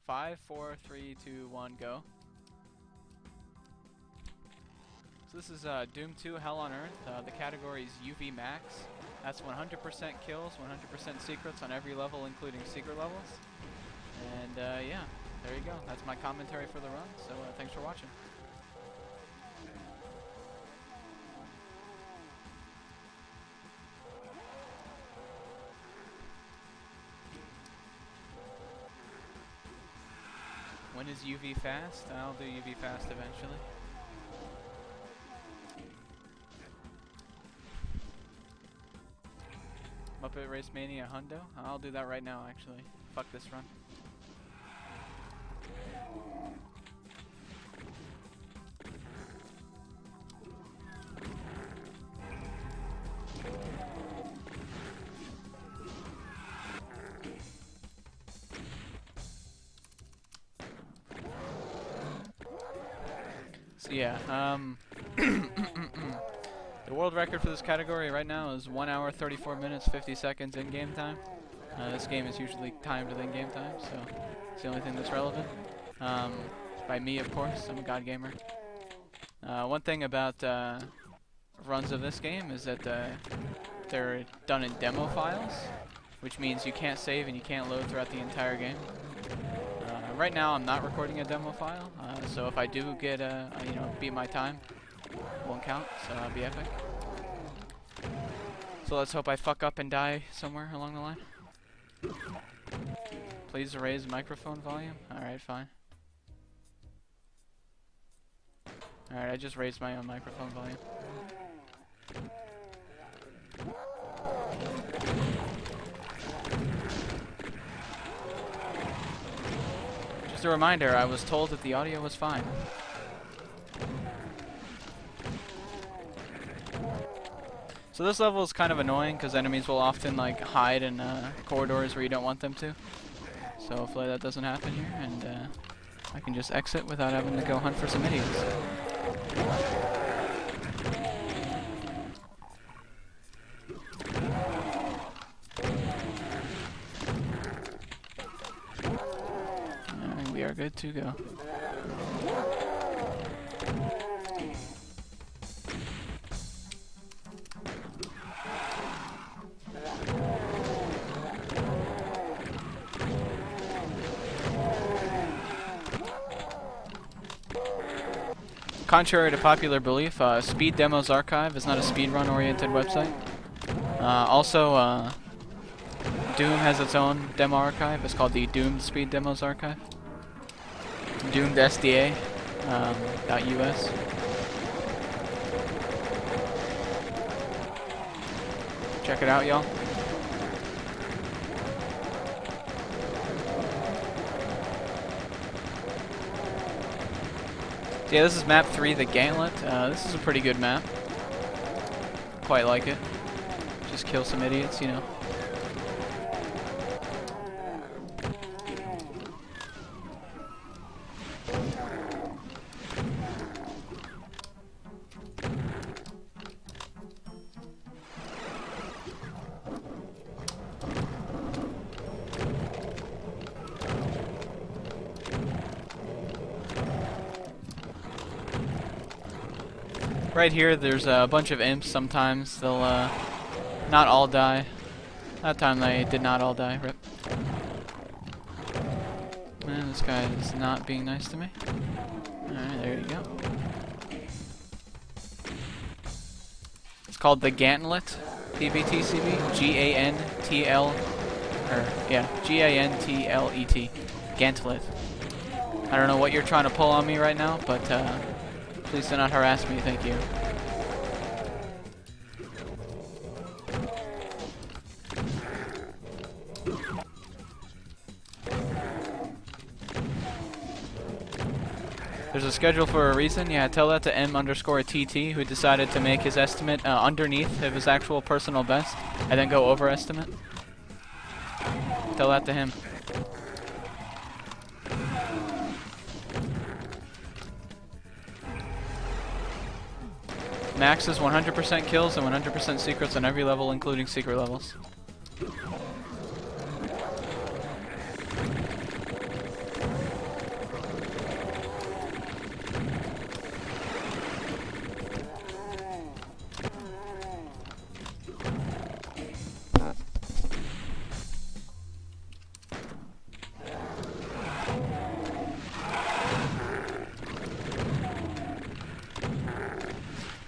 5, 4, 3, 2, 1, go. So this is Doom 2 Hell on Earth. The category is UV Max. That's 100% kills, 100% secrets on every level, including secret levels. And yeah, there you go. That's my commentary for the run. So thanks for watching. When is UV fast? I'll do UV fast eventually. Muppet Race Mania Hundo? I'll do that right now, actually. Fuck this run. So yeah, the world record for this category right now is 1 hour, 34 minutes, 50 seconds in-game time. This game is usually timed with in-game time, so it's the only thing that's relevant. By me, of course, I'm a god gamer. One thing about runs of this game is that they're done in demo files, which means you can't save and you can't load throughout the entire game. Right now, I'm not recording a demo file, so if I do get beat my time, it won't count, so that'll be epic. So let's hope I fuck up and die somewhere along the line. Please raise microphone volume. Alright, fine. Alright, I just raised my own microphone volume. Just a reminder, I was told that the audio was fine. So this level is kind of annoying because enemies will often like hide in corridors where you don't want them to. So hopefully that doesn't happen here, and I can just exit without having to go hunt for some idiots. And we are good to go. Contrary to popular belief, Speed Demos Archive is not a speedrun oriented website. Also, Doom has its own demo archive. It's called the Doomed Speed Demos Archive. Doomed SDA .us. Check it out, y'all. So yeah, this is map 3, the Gauntlet. This is a pretty good map. Quite like it. Just kill some idiots, you know. Right here, there's a bunch of imps. Sometimes they'll not all die. That time they did not all die. Rip. Man, this guy is not being nice to me. Alright, there you go. It's called the Gauntlet. PBTCB. G-A-N-T-L. G-A-N-T-L-E-T. Gauntlet. I don't know what you're trying to pull on me right now, but please do not harass me, thank you. There's a schedule for a reason. Yeah, tell that to M_TT, who decided to make his estimate underneath of his actual personal best, and then go over estimate. Tell that to him. Max is 100% kills and 100% secrets on every level, including secret levels.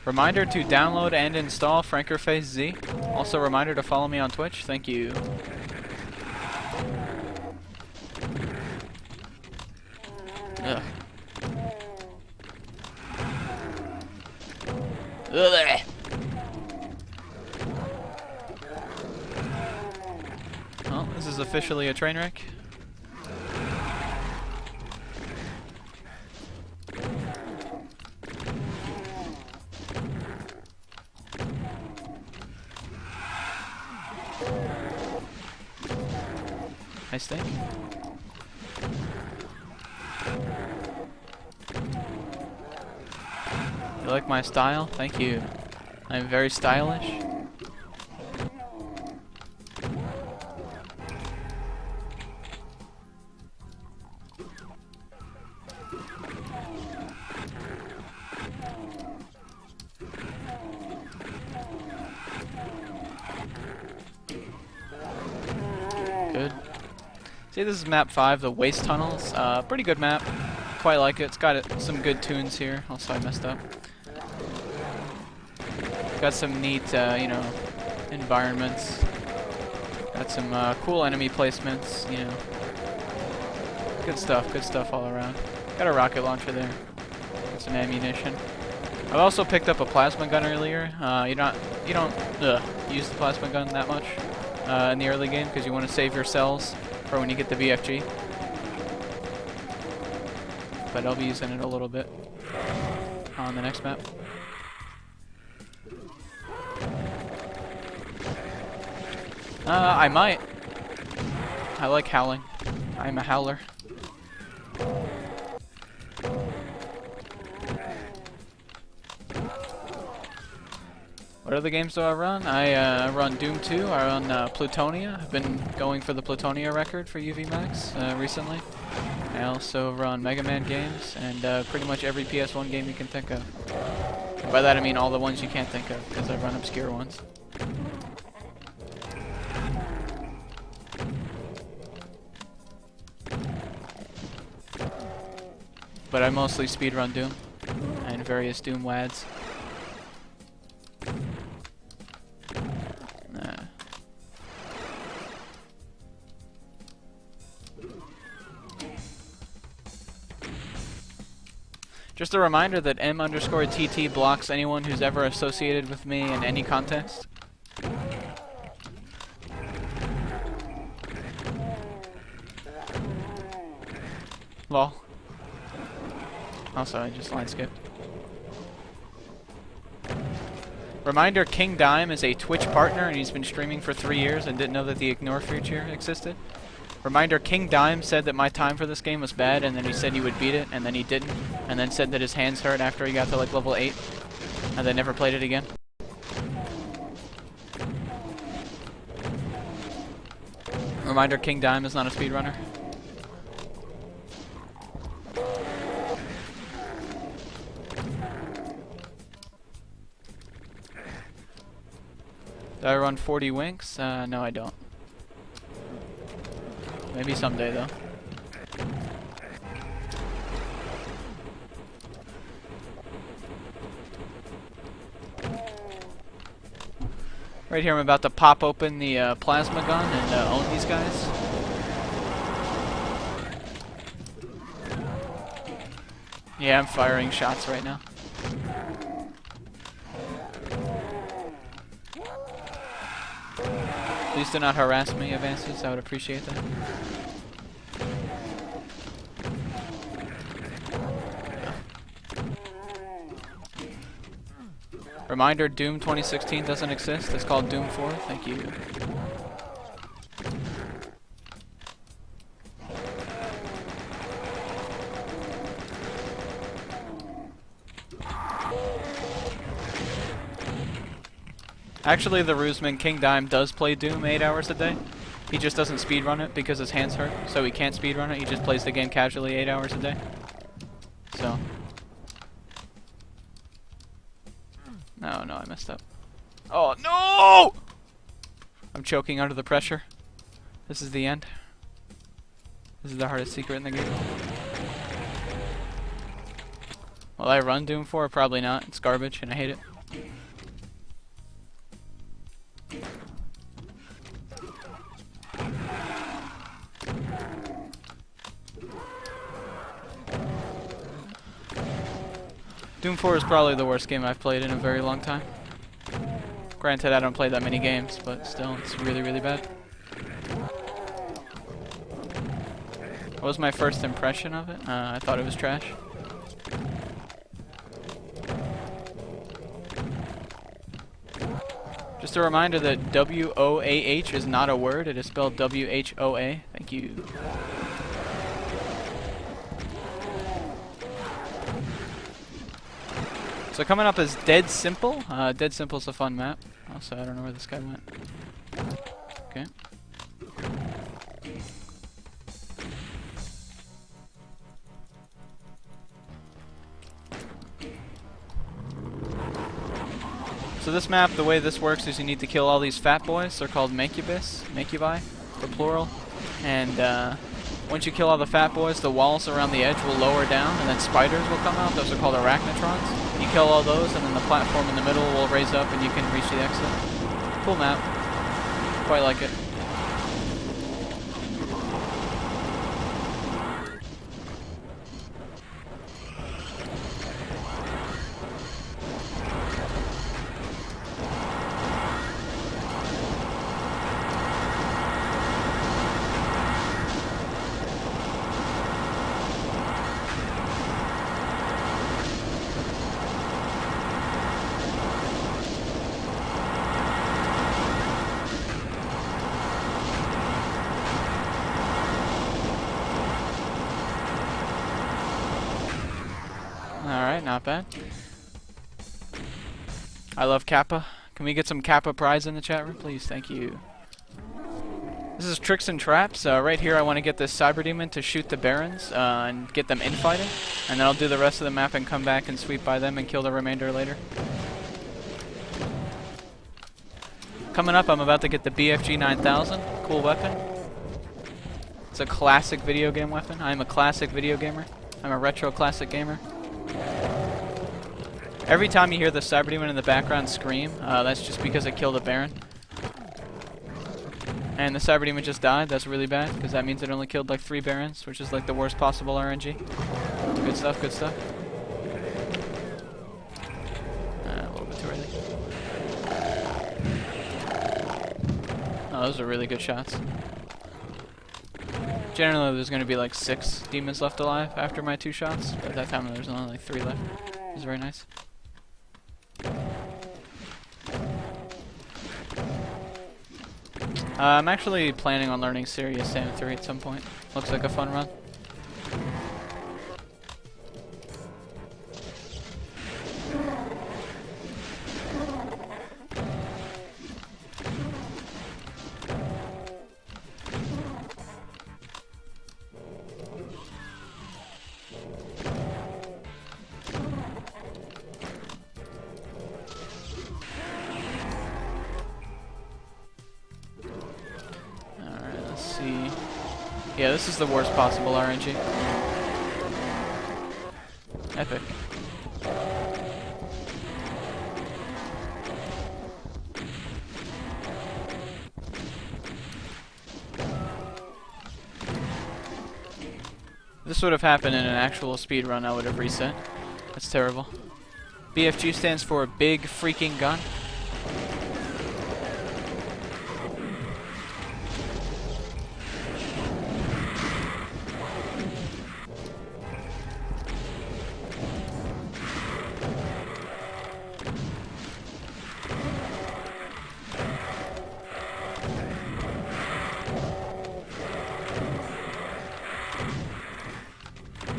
Reminder to download and install Frankerface Z. Also reminder to follow me on Twitch. Thank you. Ugh. Ugh. Well, this is officially a train wreck. Nice thing. You like my style? Thank you. I'm very stylish. Good. See, this is map 5, the Waste Tunnels. Pretty good map. Quite like it. It's got some good tunes here. Also, I messed up. Got some neat, you know, environments. Got some cool enemy placements, you know. Good stuff all around. Got a rocket launcher there. Got some ammunition. I also picked up a plasma gun earlier. You don't use the plasma gun that much in the early game because you want to save your cells for when you get the VFG. But I'll be using it a little bit on the next map. I might. I like howling. I'm a howler. What other games do I run? I run Doom 2, I run Plutonia. I've been going for the Plutonia record for UV Max recently. I also run Mega Man games and pretty much every PS1 game you can think of. And by that I mean all the ones you can't think of, because I run obscure ones. But I mostly speedrun Doom and various Doom WADs. Just a reminder that M_TT blocks anyone who's ever associated with me in any context. Lol. Also, I just line skipped. Reminder, King Dime is a Twitch partner and he's been streaming for 3 years and didn't know that the ignore feature existed. Reminder, King Dime said that my time for this game was bad and then he said he would beat it and then he didn't. And then said that his hands hurt after he got to like level 8. And then never played it again. Reminder, King Dime is not a speedrunner. Do I run 40 winks? No, I don't. Maybe someday, though. Right here, I'm about to pop open the plasma gun and own these guys. Yeah, I'm firing shots right now. Please do not harass me, Advances. I would appreciate that. Reminder, Doom 2016 doesn't exist. It's called Doom 4. Thank you. Actually, the Ruseman King Dime does play Doom 8 hours a day. He just doesn't speedrun it because his hands hurt, so he can't speedrun it. He just plays the game casually 8 hours a day. So. No, I messed up. Oh, no! I'm choking under the pressure. This is the end. This is the hardest secret in the game. Will I run Doom 4? Probably not. It's garbage, and I hate it. Doom 4 is probably the worst game I've played in a very long time. Granted, I don't play that many games, but still, it's really, really bad. What was my first impression of it? I thought it was trash. Just a reminder that W-O-A-H is not a word, it is spelled W-H-O-A. Thank you. So coming up is Dead Simple. Dead Simple's a fun map. Also, I don't know where this guy went. Okay. So this map, the way this works is you need to kill all these fat boys. They're called Mancubi, for plural. And once you kill all the fat boys, the walls around the edge will lower down, and then spiders will come out. Those are called arachnotrons. You kill all those, and then the platform in the middle will raise up, and you can reach the exit. Cool map. Quite like it. Alright, not bad. I love Kappa. Can we get some Kappa prize in the chat room, please? Thank you. This is Tricks and Traps. Right here I want to get this Cyberdemon to shoot the Barons and get them infighting. And then I'll do the rest of the map and come back and sweep by them and kill the remainder later. Coming up, I'm about to get the BFG 9000. Cool weapon. It's a classic video game weapon. I'm a classic video gamer. I'm a retro classic gamer. Every time you hear the Cyberdemon in the background scream, that's just because it killed a Baron. And the Cyberdemon just died. That's really bad, because that means it only killed like 3 Barons, which is like the worst possible RNG. Good stuff, good stuff. A little bit too early. Oh, those are really good shots. Generally, there's going to be like 6 demons left alive after my 2 shots, but at that time there's only like 3 left. It was very nice. I'm actually planning on learning Serious Sam 3 at some point. Looks like a fun run. Yeah, this is the worst possible RNG. Epic. This would have happened in an actual speedrun, I would have reset. That's terrible. BFG stands for Big Freaking Gun.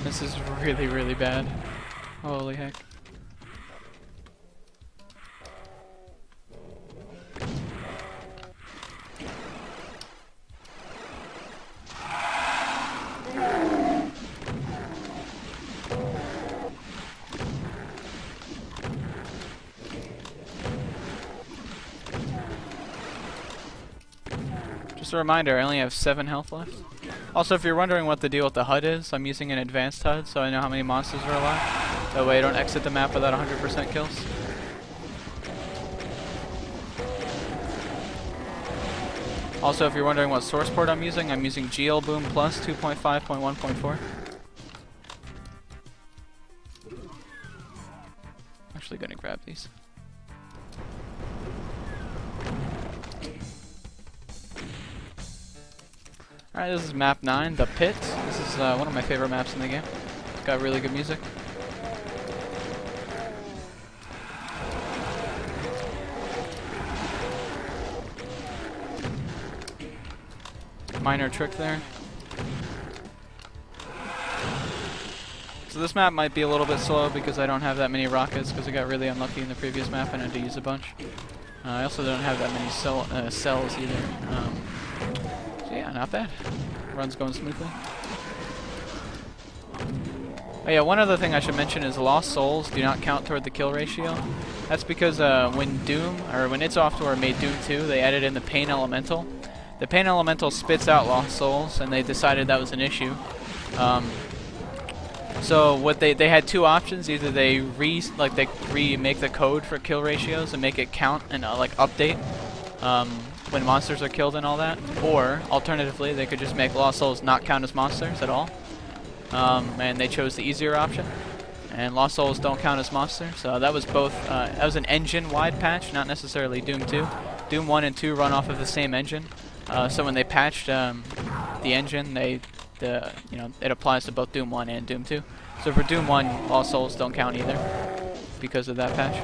This is really, really bad. Holy heck. Just a reminder, I only have 7 health left. Also, if you're wondering what the deal with the HUD is, I'm using an advanced HUD, so I know how many monsters are alive. That way I don't exit the map without 100% kills. Also, if you're wondering what source port I'm using GL Boom Plus 2.5.1.4. Actually gonna grab these. Alright, this is map 9, The Pit. This is one of my favorite maps in the game. It's got really good music. Minor trick there. So this map might be a little bit slow because I don't have that many rockets because I got really unlucky in the previous map and I had to use a bunch. I also don't have that many cells either. So yeah, not bad. Run's going smoothly. Oh yeah, one other thing I should mention is lost souls do not count toward the kill ratio. That's because when it's Software made Doom 2, they added in the Pain Elemental. The Pain Elemental spits out lost souls, and they decided that was an issue. So what they had two options: either they remake the code for kill ratios and make it count and like update when monsters are killed and all that, or alternatively they could just make lost souls not count as monsters at all. And they chose the easier option, and lost souls don't count as monsters. So that was both. That was an engine-wide patch, not necessarily Doom 2. Doom 1 and 2 run off of the same engine. So when they patched the engine, it applies to both Doom 1 and Doom 2. So for Doom 1, Lost Souls don't count either because of that patch.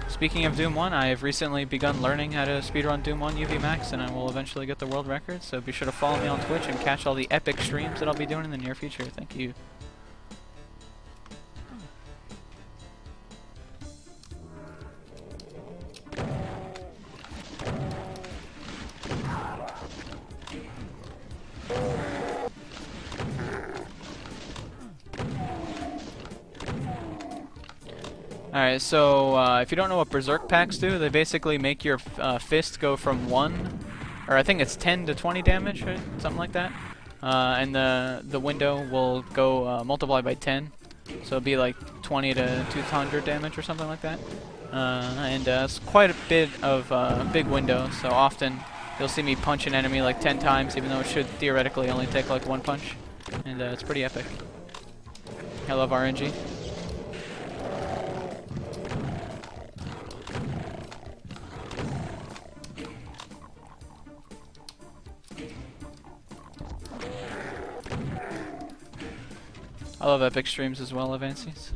Speaking of Doom 1, I have recently begun learning how to speedrun Doom 1 UV Max, and I will eventually get the world record. So be sure to follow me on Twitch and catch all the epic streams that I'll be doing in the near future. Thank you. Alright, so if you don't know what Berserk packs do, they basically make your fist go from 1, or I think it's 10 to 20 damage, or something like that. And the window will go multiply by 10, so it'll be like 20 to 200 damage or something like that. And it's quite a bit of big window, so often you'll see me punch an enemy like 10 times, even though it should theoretically only take like 1 punch. And it's pretty epic. I love RNG. I love epic streams as well, Avances.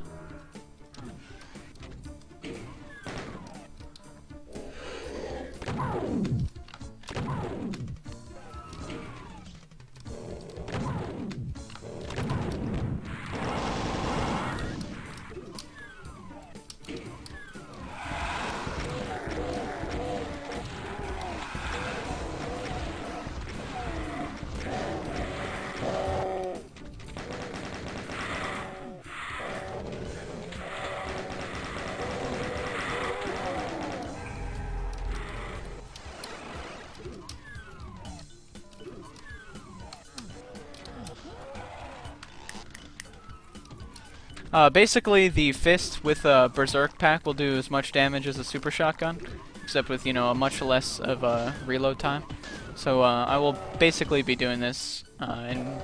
Basically, the fist with a Berserk pack will do as much damage as a super shotgun, except with, you know, a much less of a reload time. So I will basically be doing this in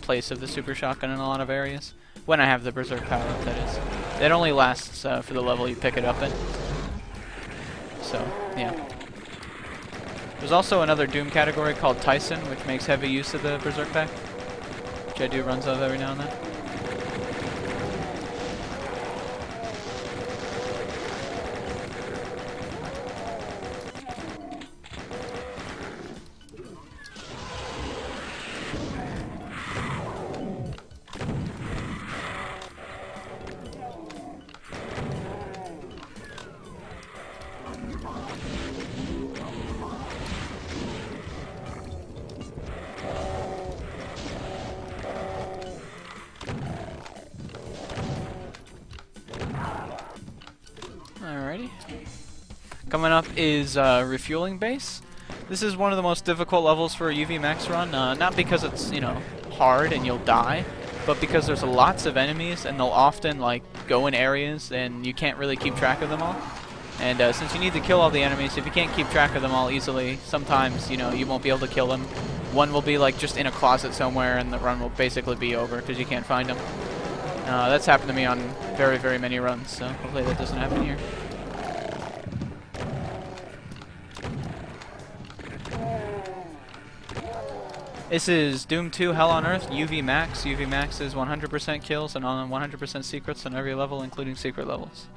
place of the super shotgun in a lot of areas, when I have the Berserk power up, that is. It only lasts for the level you pick it up in. So, yeah. There's also another Doom category called Tyson, which makes heavy use of the Berserk pack, which I do runs of every now and then. Alrighty. Coming up is Refueling Base. This is one of the most difficult levels for a UV Max run, not because it's, you know, hard and you'll die, but because there's lots of enemies and they'll often like go in areas and you can't really keep track of them all. And since you need to kill all the enemies, if you can't keep track of them all easily, sometimes, you know, you won't be able to kill them. One will be like just in a closet somewhere and the run will basically be over because you can't find them. That's happened to me on very, very many runs, so hopefully that doesn't happen here. This is Doom 2 Hell on Earth, UV Max. UV Max is 100% kills and on 100% secrets on every level, including secret levels.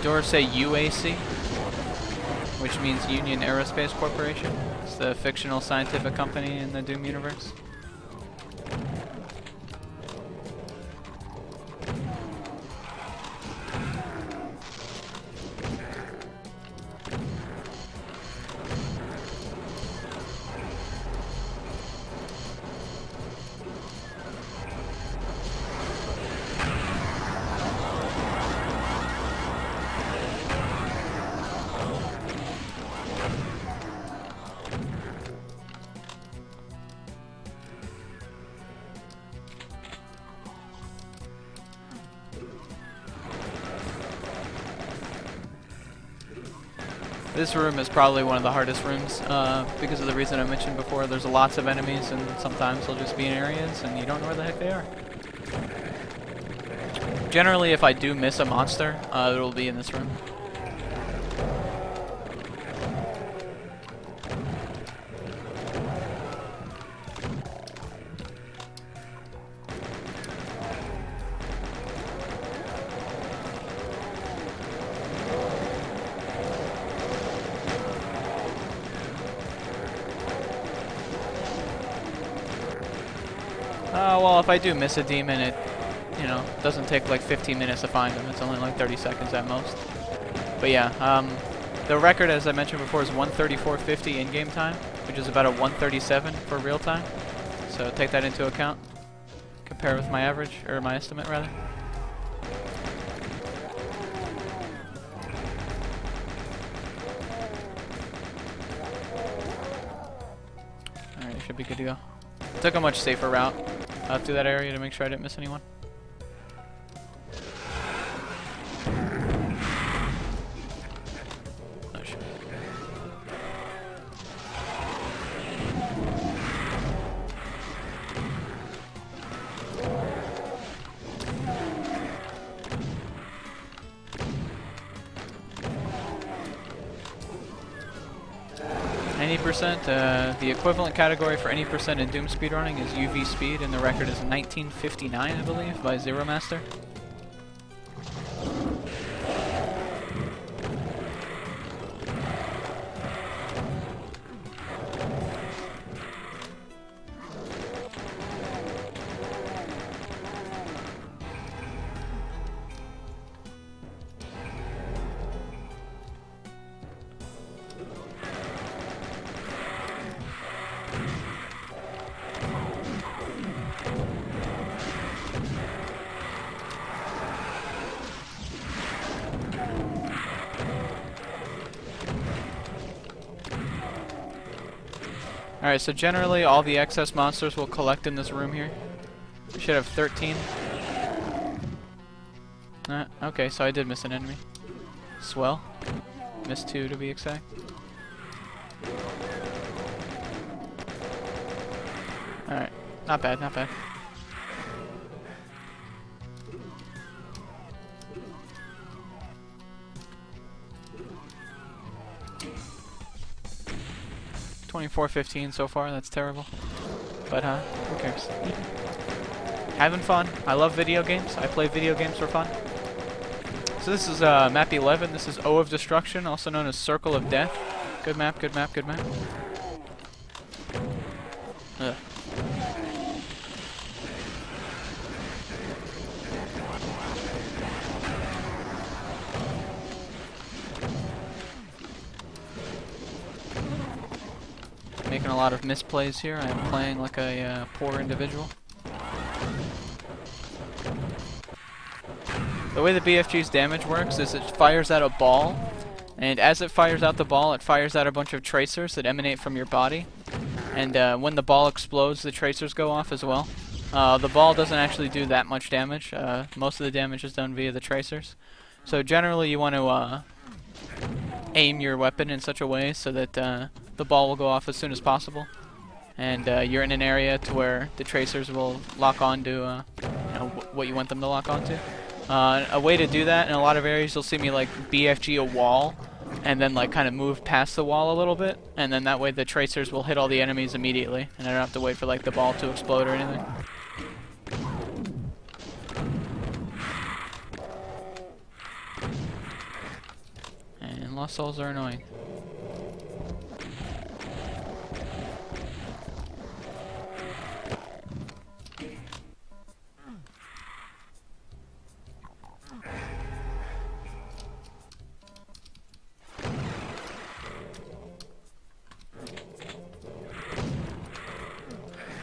Doors say UAC, which means Union Aerospace Corporation. It's the fictional scientific company in the Doom universe. This room is probably one of the hardest rooms because of the reason I mentioned before. There's lots of enemies and sometimes they'll just be in areas and you don't know where the heck they are. Generally, if I do miss a monster, it'll be in this room. Well, if I do miss a demon, it, you know, doesn't take like 15 minutes to find them. It's only like 30 seconds at most. But yeah, the record, as I mentioned before, is 134.50 in-game time, which is about a 137 for real time. So take that into account. Compare with my average, or my estimate rather. Alright, should be good to go. I took a much safer route through that area to make sure I didn't miss anyone. Oh, shit. 90%, the equivalent category for any percent in Doom speedrunning is UV speed, and the record is 1959, I believe, by Zero Master. Alright, so generally all the excess monsters will collect in this room here. We should have 13. Okay, so I did miss an enemy. Swell. Missed 2 to be exact. Alright, not bad, not bad. $24.15 so far, that's terrible. But who cares? Having fun. I love video games. I play video games for fun. So this is map 11. This is O of Destruction, also known as Circle of Death. Good map, good map, good map. Ugh. Making a lot of misplays here. I am playing like a poor individual. The way the BFG's damage works is it fires out a ball, and as it fires out the ball, it fires out a bunch of tracers that emanate from your body. And when the ball explodes, the tracers go off as well. The ball doesn't actually do that much damage. Most of the damage is done via the tracers. So generally you want to aim your weapon in such a way so that the ball will go off as soon as possible. And you're in an area to where the tracers will lock onto what you want them to lock onto. A way to do that, in a lot of areas you'll see me like BFG a wall and then like kind of move past the wall a little bit, and then that way the tracers will hit all the enemies immediately and I don't have to wait for like the ball to explode or anything. And lost souls are annoying.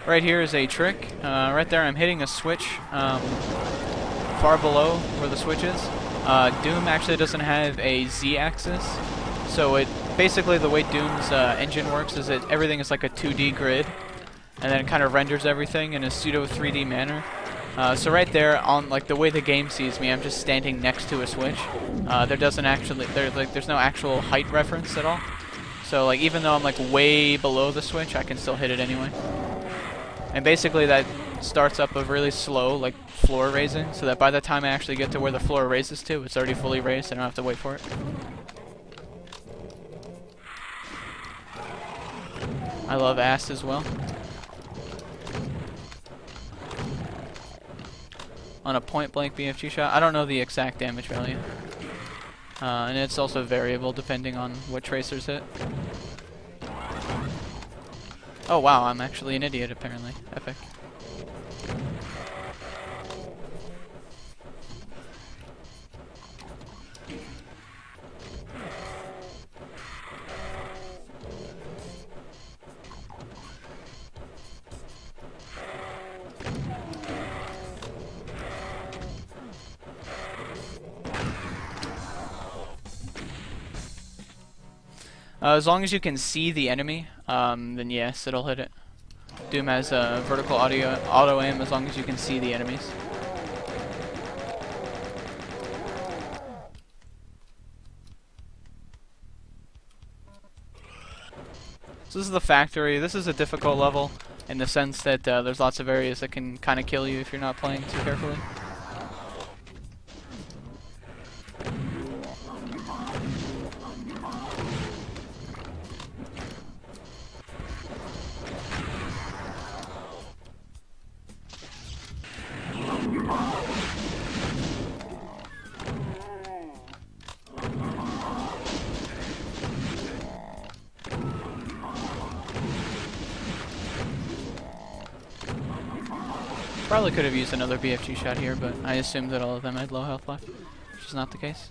Right here is a trick. Right there I'm hitting a switch far below where the switch is. Doom actually doesn't have a Z-axis, so it basically the way Doom's engine works is that everything is like a 2D grid, and then it kind of renders everything in a pseudo 3D manner. So right there, on like the way the game sees me, I'm just standing next to a switch. There's no actual height reference at all. So like even though I'm like way below the switch, I can still hit it anyway. And basically that starts up a really slow like floor raising, so that by the time I actually get to where the floor raises to, it's already fully raised. I don't have to wait for it. I love ass as well. On a point-blank BFG shot, I don't know the exact damage value. And it's also variable depending on what tracers hit. Oh wow, I'm actually an idiot apparently. Epic. As long as you can see the enemy, then yes, it'll hit it. Doom has vertical auto aim as long as you can see the enemies. So this is the factory. This is a difficult level in the sense that there's lots of areas that can kind of kill you if you're not playing too carefully. Probably could have used another BFG shot here, but I assumed that all of them had low health left, which is not the case.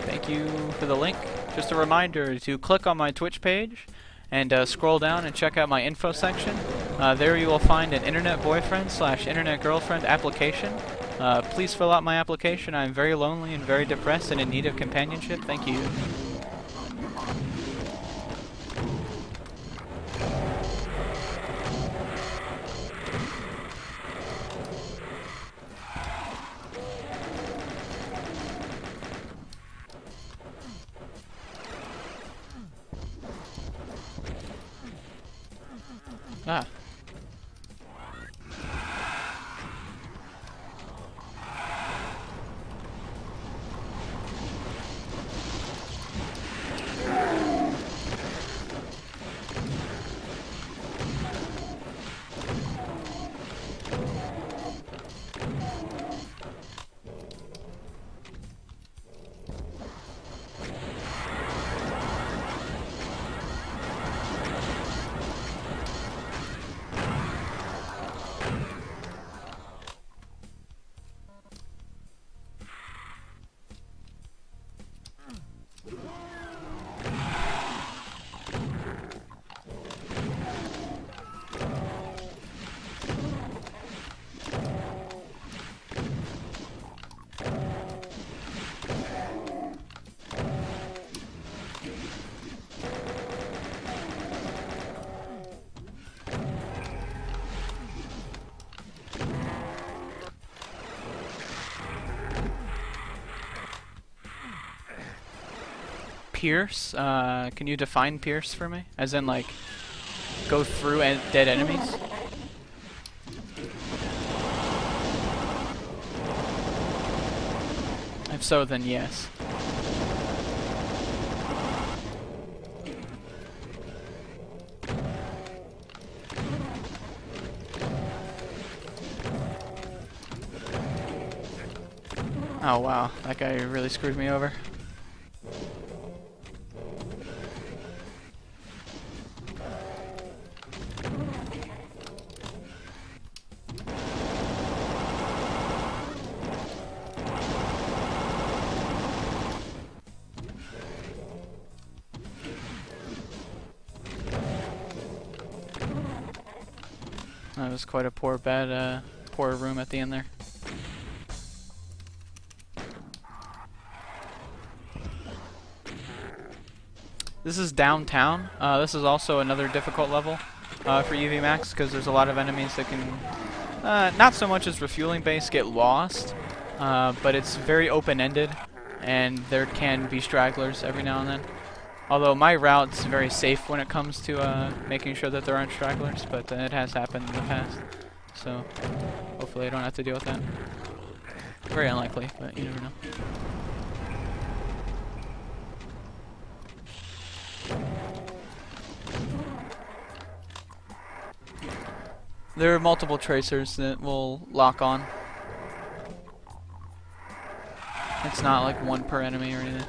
Thank you for the link. Just a reminder to click on my Twitch page and scroll down and check out my info section. There you will find an internet boyfriend / internet girlfriend application. Please fill out my application. I'm very lonely and very depressed and in need of companionship. Thank you. Ah. Pierce? Can you define pierce for me? As in, like, go through dead enemies? If so, then yes. Oh wow, that guy really screwed me over. That was quite a poor room at the end there. This is downtown. This is also another difficult level for EV Max because there's a lot of enemies that can, not so much as refueling base, get lost, but it's very open-ended, and there can be stragglers every now and then. Although my route's very safe when it comes to making sure that there aren't stragglers, but it has happened in the past. So hopefully I don't have to deal with that. Very unlikely, but you never know. There are multiple tracers that will lock on. It's not like one per enemy or anything.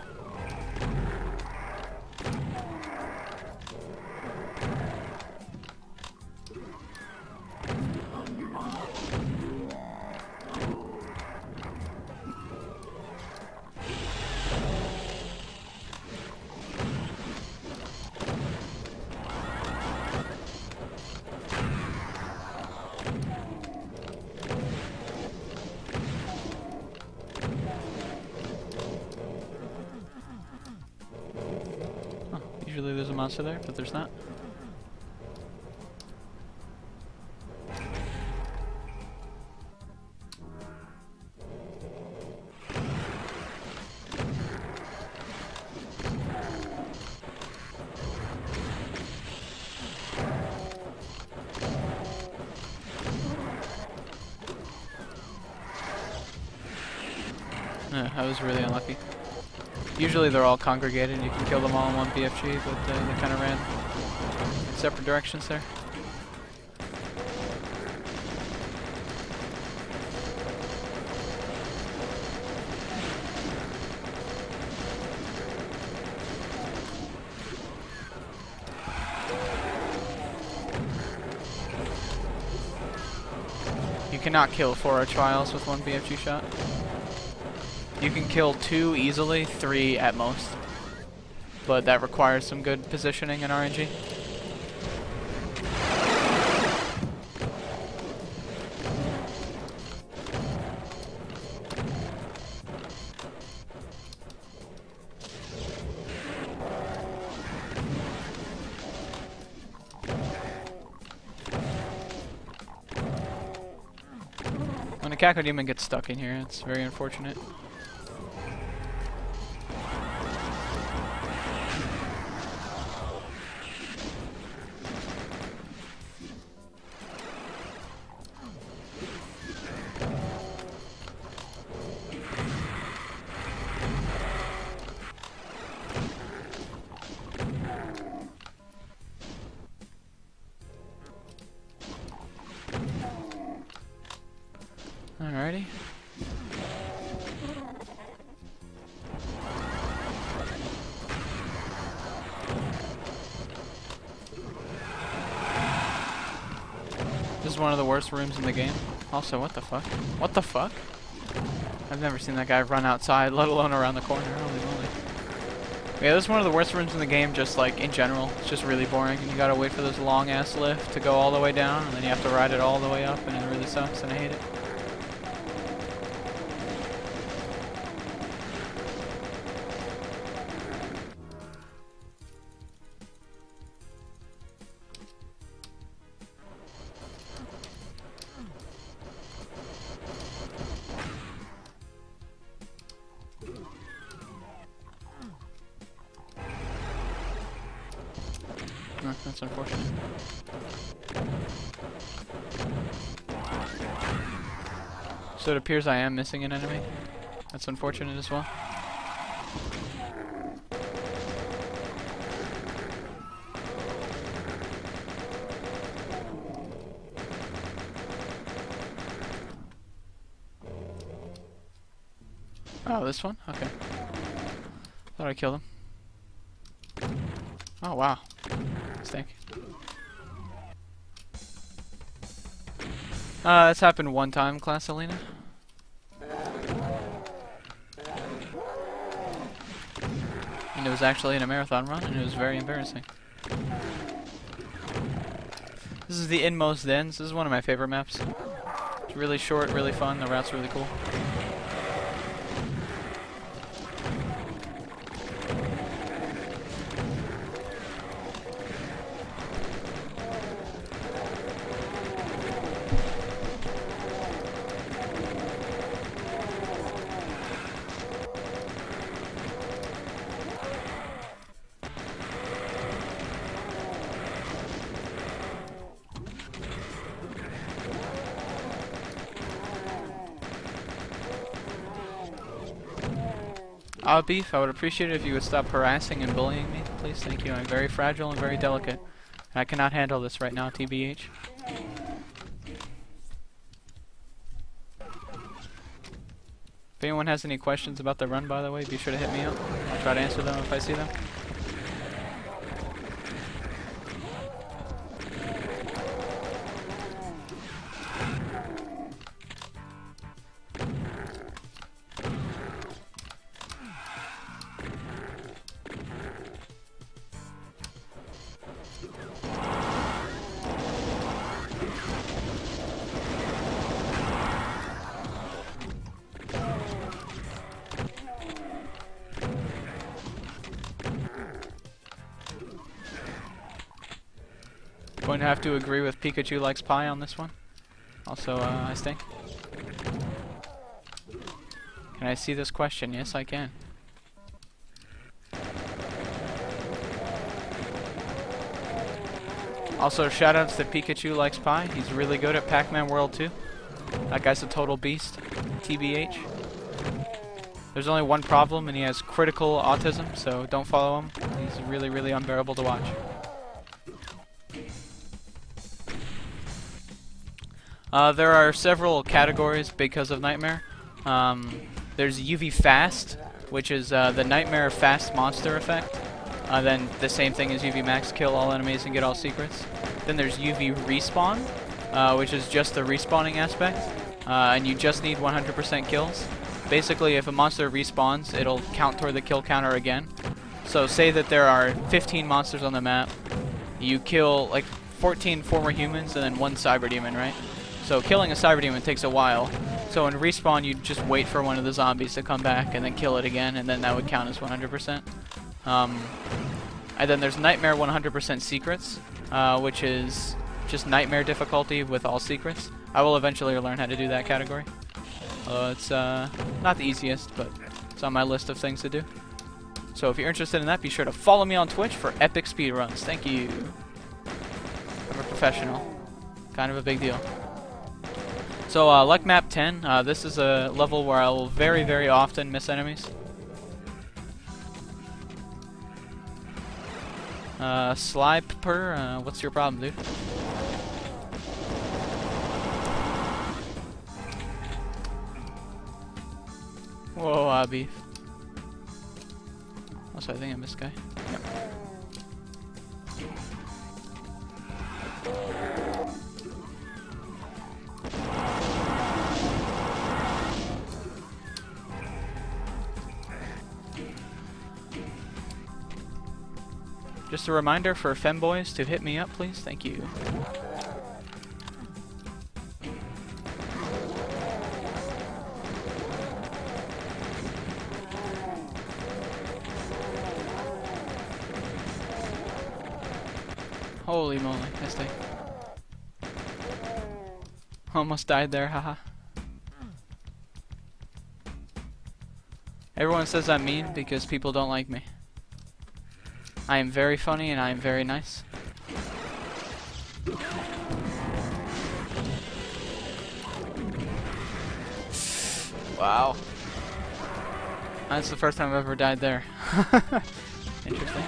Usually there's a monster there, but there's not. I was really unlucky. Usually they're all congregated, you can kill them all in one BFG, but they kind of ran in separate directions there. You cannot kill 4 trials with one BFG shot. You can kill 2 easily, 3 at most. But that requires some good positioning and RNG. When a Cacodemon gets stuck in here, it's very unfortunate. This is one of the worst rooms in the game. Also, what the fuck? What the fuck? I've never seen that guy run outside, let alone around the corner. Holy moly. Yeah, this is one of the worst rooms in the game, just like in general. It's just really boring, and you gotta wait for this long ass lift to go all the way down, and then you have to ride it all the way up, and it really sucks, and I hate it. Oh, that's unfortunate. So it appears I am missing an enemy. That's unfortunate as well. Oh, this one? Okay. Thought I killed him. Oh, wow. Stink. That's happened one time, Class Alina. And it was actually in a marathon run, and it was very embarrassing. This is the Inmost Dens. This is one of my favorite maps. It's really short, really fun. The route's really cool. Beef, I would appreciate it if you would stop harassing and bullying me, please. Thank you. I'm very fragile and very delicate. I cannot handle this right now, TBH. If anyone has any questions about the run, by the way, be sure to hit me up. I'll try to answer them if I see them. Going to have to agree with Pikachu likes pie on this one. Also, I stink. Can I see this question? Yes, I can. Also, shoutouts to Pikachu likes pie. He's really good at Pac-Man World 2. That guy's a total beast. TBH. There's only one problem, and he has critical autism, so don't follow him. He's really, really unbearable to watch. There are several categories because of Nightmare. There's UV Fast, which is the Nightmare Fast monster effect. Then the same thing as UV Max, kill all enemies and get all secrets. Then there's UV Respawn, which is just the respawning aspect, and you just need 100% kills. Basically, if a monster respawns, it'll count toward the kill counter again. So say that there are 15 monsters on the map, you kill like 14 former humans and then one Cyberdemon, right? So killing a Cyberdemon takes a while. So in Respawn, you just wait for one of the zombies to come back and then kill it again, and then that would count as 100%. And then there's Nightmare 100% Secrets, which is just Nightmare difficulty with all secrets. I will eventually learn how to do that category. It's not the easiest, but it's on my list of things to do. So if you're interested in that, be sure to follow me on Twitch for epic speedruns. Thank you. I'm a professional. Kind of a big deal. So, like map 10, this is a level where I will very, very often miss enemies. Sliper, what's your problem, dude? Whoa, beef. Also, I think I missed guy. Yep. Just a reminder for femboys to hit me up, please. Thank you. Holy moly, missed it. Almost died there, haha. Everyone says I'm mean because people don't like me. I am very funny and I am very nice. Wow. That's the first time I've ever died there. Interesting.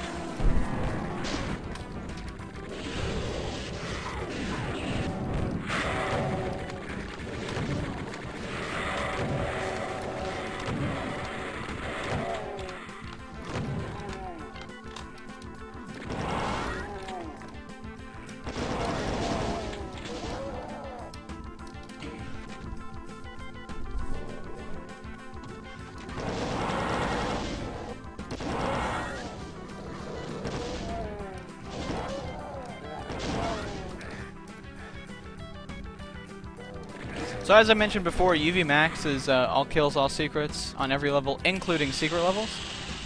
So as I mentioned before, UV Max is all kills, all secrets on every level, including secret levels.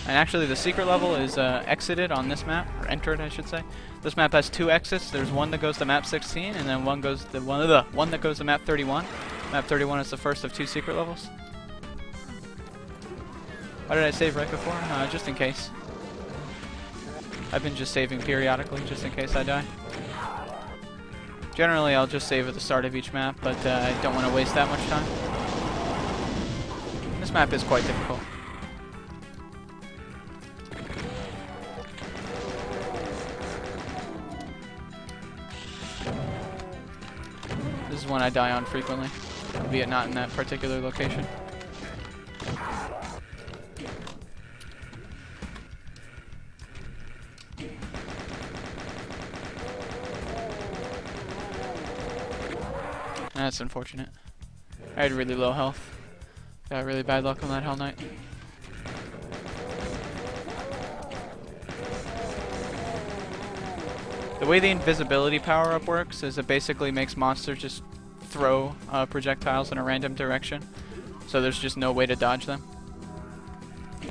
And actually the secret level is exited on this map, or entered I should say. This map has 2 exits. There's one that goes to map 16, and then one that goes to map 31. Map 31 is the first of 2 secret levels. Why did I save right before? Just in case. I've been just saving periodically, just in case I die. Generally, I'll just save at the start of each map, but I don't want to waste that much time. This map is quite difficult. This is one I die on frequently, albeit not in that particular location. That's unfortunate. I had really low health. Got really bad luck on that Hell Knight. The way the invisibility power-up works is it basically makes monsters just throw projectiles in a random direction. So there's just no way to dodge them.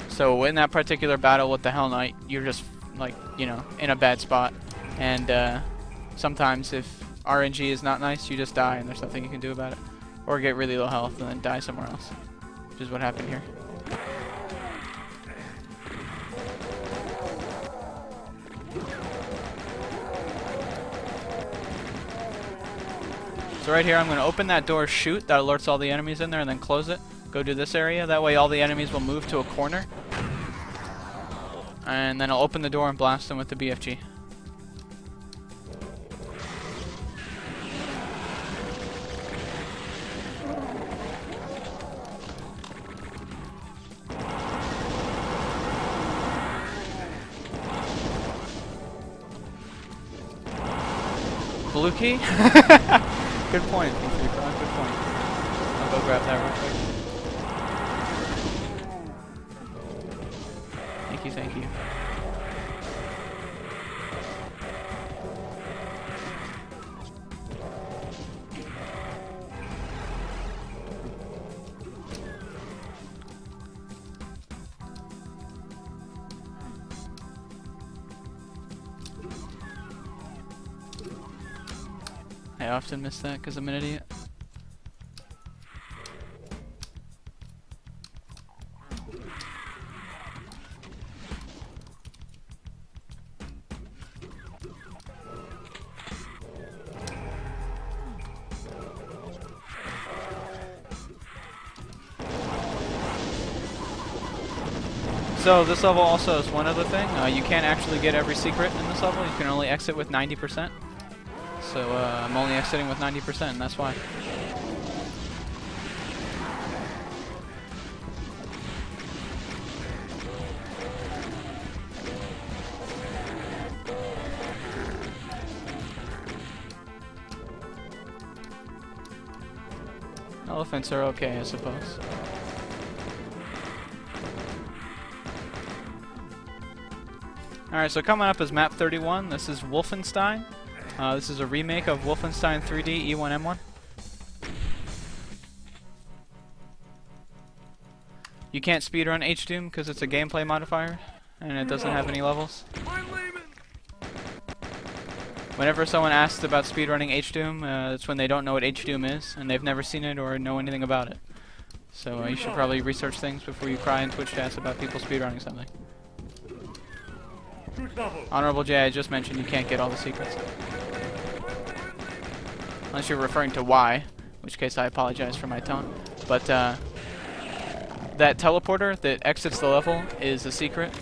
So in that particular battle with the Hell Knight, you're just, like, you know, in a bad spot. And sometimes if RNG is not nice, you just die and there's nothing you can do about it. Or get really low health and then die somewhere else. Which is what happened here. So right here I'm going to open that door, shoot, that alerts all the enemies in there, and then close it. Go to this area, that way all the enemies will move to a corner. And then I'll open the door and blast them with the BFG. Blue key? Good point. Good point. I'll go grab that real quick. Thank you, thank you. I often miss that because I'm an idiot. So this level also is one other thing. You can't actually get every secret in this level. You can only exit with 90%. So I'm only exiting with 90%, and that's why. Elephants are okay, I suppose. Alright, so coming up is map 31. This is Wolfenstein. This is a remake of Wolfenstein 3D E1M1. You can't speedrun H-Doom because it's a gameplay modifier and it doesn't have any levels. Whenever someone asks about speedrunning H-Doom, it's when they don't know what H-Doom is and they've never seen it or know anything about it. So you should probably research things before you cry in Twitch chats about people speedrunning something. Honorable J, I just mentioned you can't get all the secrets. Unless you're referring to Y, in which case I apologize for my tone. But that teleporter that exits the level is a secret.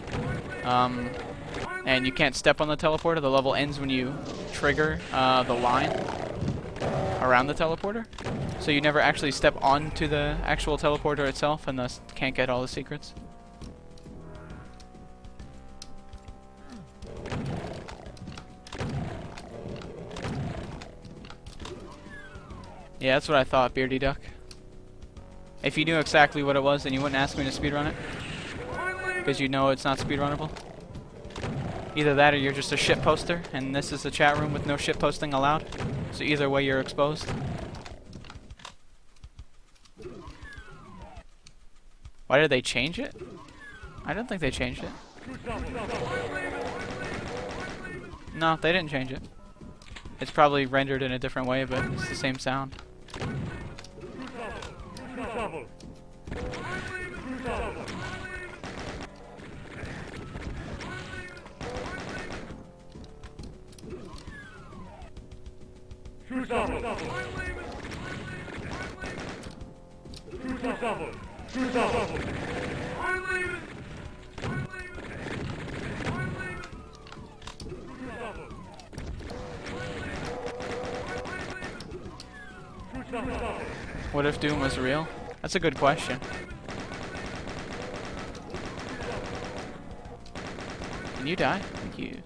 And you can't step on the teleporter. The level ends when you trigger the line around the teleporter. So you never actually step onto the actual teleporter itself and thus can't get all the secrets. Yeah, that's what I thought, Beardy Duck. If you knew exactly what it was, then you wouldn't ask me to speedrun it. Because you know it's not speedrunnable. Either that or you're just a shit poster, and this is a chat room with no shit posting allowed. So either way you're exposed. Why did they change it? I don't think they changed it. No, they didn't change it. It's probably rendered in a different way, but it's the same sound. What if Doom was real? That's a good question. Can you die? Thank you.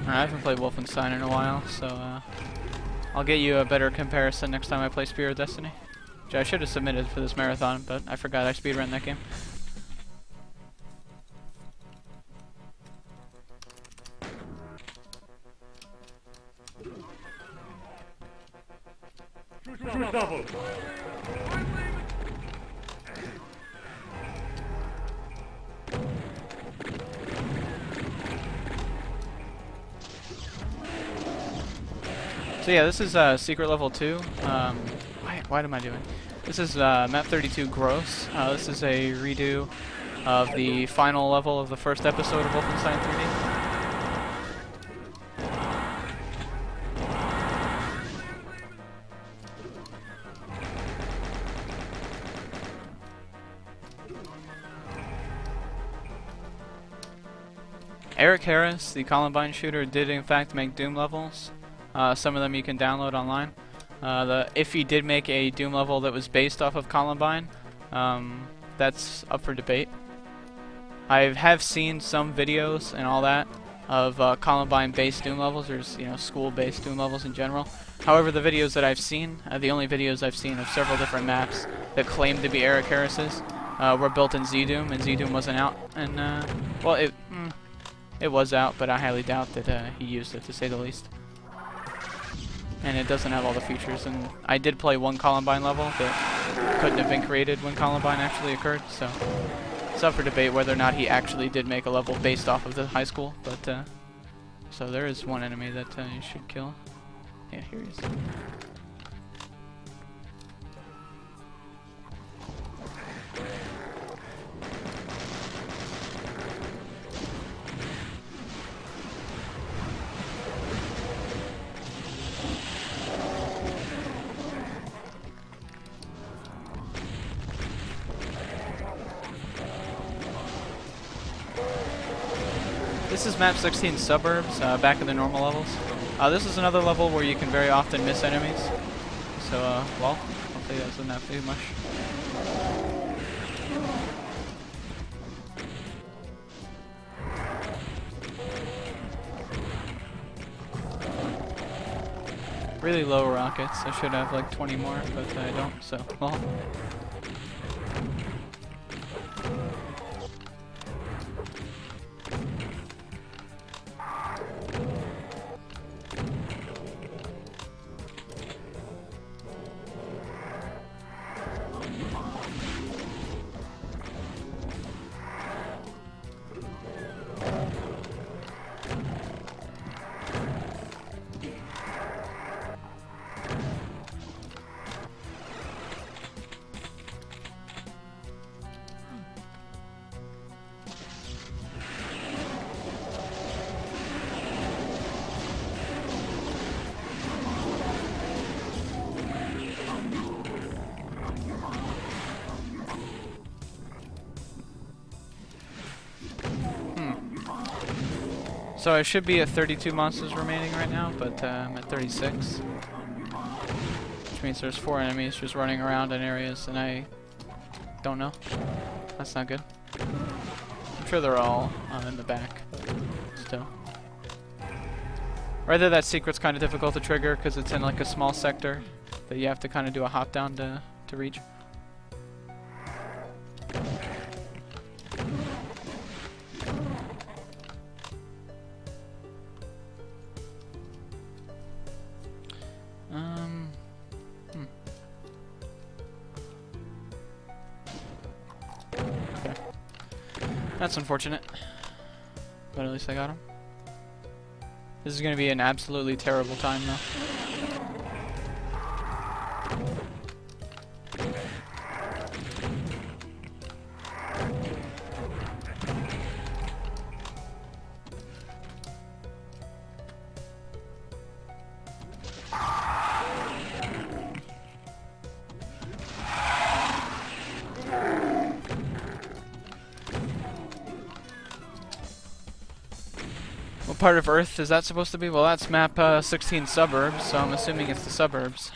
I haven't played Wolfenstein in a while, so I'll get you a better comparison next time I play Spear of Destiny. Which I should have submitted for this marathon, but I forgot I speedrun that game. So yeah, this is secret level 2. What am I doing? This is map 32 Gross. This is a redo of the final level of the first episode of Wolfenstein 3D. Eric Harris, the Columbine shooter, did in fact make Doom levels. Some of them you can download online. If he did make a Doom level that was based off of Columbine, that's up for debate. I have seen some videos and all that of Columbine-based Doom levels, or school-based Doom levels in general. However, the videos that I've seen, the only videos I've seen of several different maps that claim to be Eric Harris's, were built in Z-Doom, and Z-Doom wasn't out. And well, it was out, but I highly doubt that he used it, to say the least. And it doesn't have all the features, and I did play one Columbine level that couldn't have been created when Columbine actually occurred, so it's up for debate whether or not he actually did make a level based off of the high school, but so there is one enemy that you should kill. Yeah, here he is. This is map 16 Suburbs, back in the normal levels. This is another level where you can very often miss enemies. So, well, hopefully that doesn't have to do much. Really low rockets. I should have like 20 more, but I don't, so, well. So I should be at 32 monsters remaining right now, but I'm at 36. Which means there's 4 enemies just running around in areas, and I don't know. That's not good. I'm sure they're all in the back, but still. Or either that secret's kind of difficult to trigger because it's in like a small sector that you have to kind of do a hop down to reach. Okay. That's unfortunate, but at least I got him. This is going to be an absolutely terrible time, though. What part of Earth is that supposed to be? Well, that's map 16 Suburbs, so I'm assuming it's the suburbs.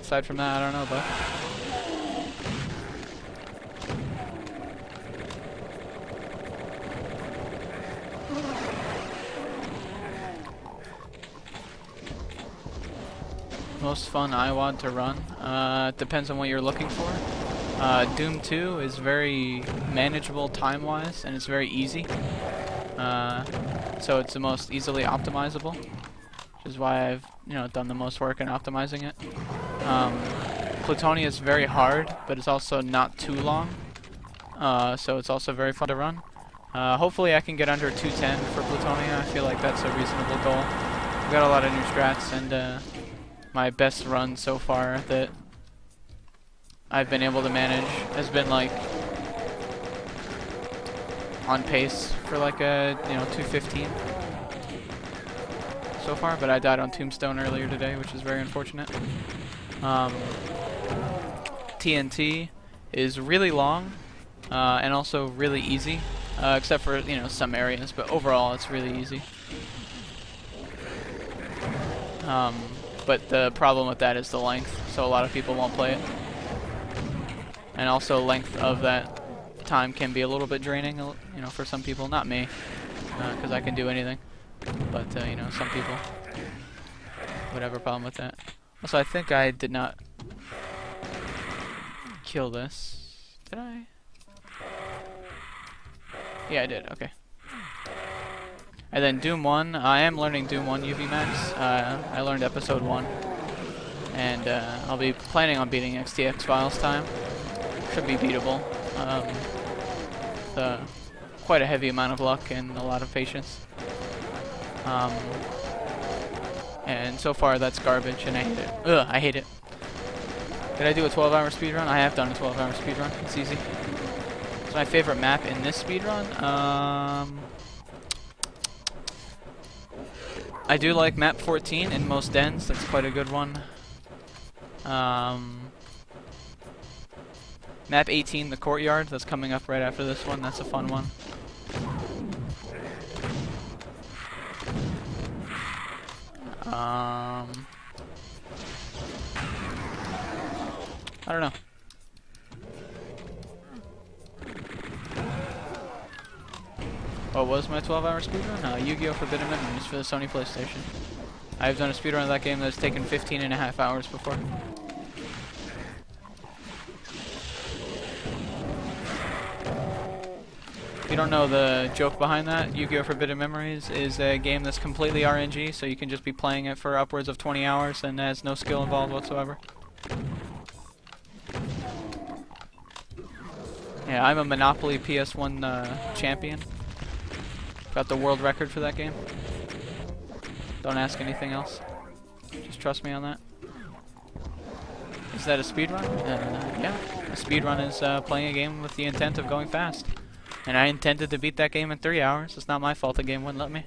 Aside from that, I don't know, but... Most fun IWAD to run? It depends on what you're looking for. Doom 2 is very manageable time-wise, and it's very easy. So it's the most easily optimizable, which is why I've done the most work in optimizing it. Plutonia is very hard, but it's also not too long, so it's also very fun to run. Hopefully I can get under 210 for Plutonia. I feel like that's a reasonable goal. I've got a lot of new strats, and my best run so far that I've been able to manage has been like on pace for like a 215 so far, but I died on Tombstone earlier today, which is very unfortunate. TNT is really long and also really easy, except for some areas, but overall it's really easy. But the problem with that is the length, so a lot of people won't play it. And also length of that time can be a little bit draining, for some people. Not me, because I can do anything. But, some people would have a problem with that. Also, I think I did not kill this. Did I? Yeah, I did. Okay. And then Doom 1. I am learning Doom 1 UV Max. I learned episode 1. And I'll be planning on beating XTX Files time. Should be beatable. Quite a heavy amount of luck and a lot of patience. And so far that's garbage and I hate it. Ugh, I hate it. Did I do a 12-hour speedrun? I have done a 12-hour speedrun. It's easy. It's my favorite map in this speedrun. I do like map 14 in most dens. That's quite a good one. Map 18, the courtyard, that's coming up right after this one. That's a fun one. I don't know. What was my 12-hour speedrun? Yu-Gi-Oh! Forbidden Memories for the Sony PlayStation. I've done a speedrun of that game that's taken 15.5 hours before. If you don't know the joke behind that, Yu-Gi-Oh! Forbidden Memories is a game that's completely RNG, so you can just be playing it for upwards of 20 hours and has no skill involved whatsoever. Yeah, I'm a Monopoly PS1 champion. Got the world record for that game. Don't ask anything else. Just trust me on that. Is that a speedrun? Yeah. A speedrun is playing a game with the intent of going fast. And I intended to beat that game in 3 hours. It's not my fault the game wouldn't let me.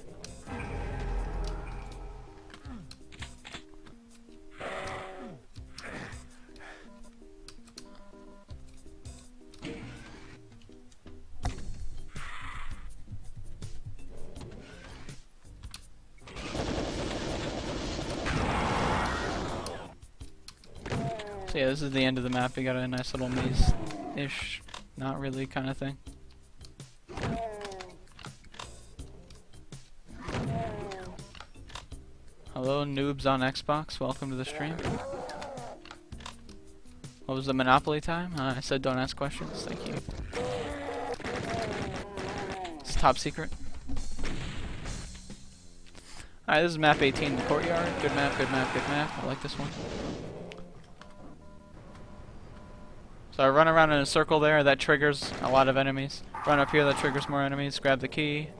So yeah, this is the end of the map. We got a nice little maze-ish, not really kind of thing. Hello, noobs on Xbox. Welcome to the stream. What was the Monopoly time? I said don't ask questions. Thank you. It's top secret. Alright, this is map 18, the courtyard. Good map, good map, good map. I like this one. So I run around in a circle there, that triggers a lot of enemies. Run up here, that triggers more enemies. Grab the key.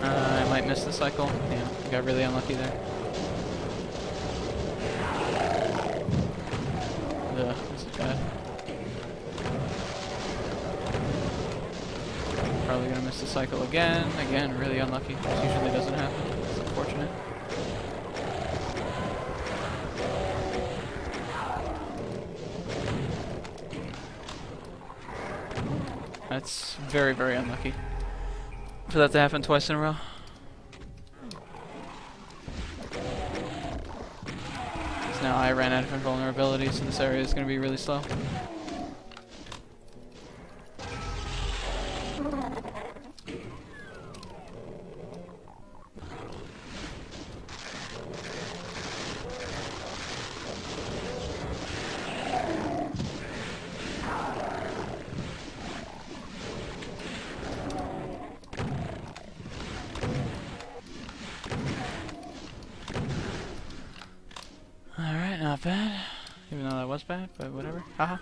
I might miss the cycle. Yeah, I got really unlucky there. Ugh, this is bad. Probably gonna miss the cycle again. Again, really unlucky. This usually doesn't happen. It's unfortunate. That's very, very unlucky for that to happen twice in a row. So now I ran out of invulnerability, so this area is going to be really slow. Alright, not bad. Even though that was bad, but whatever. Haha.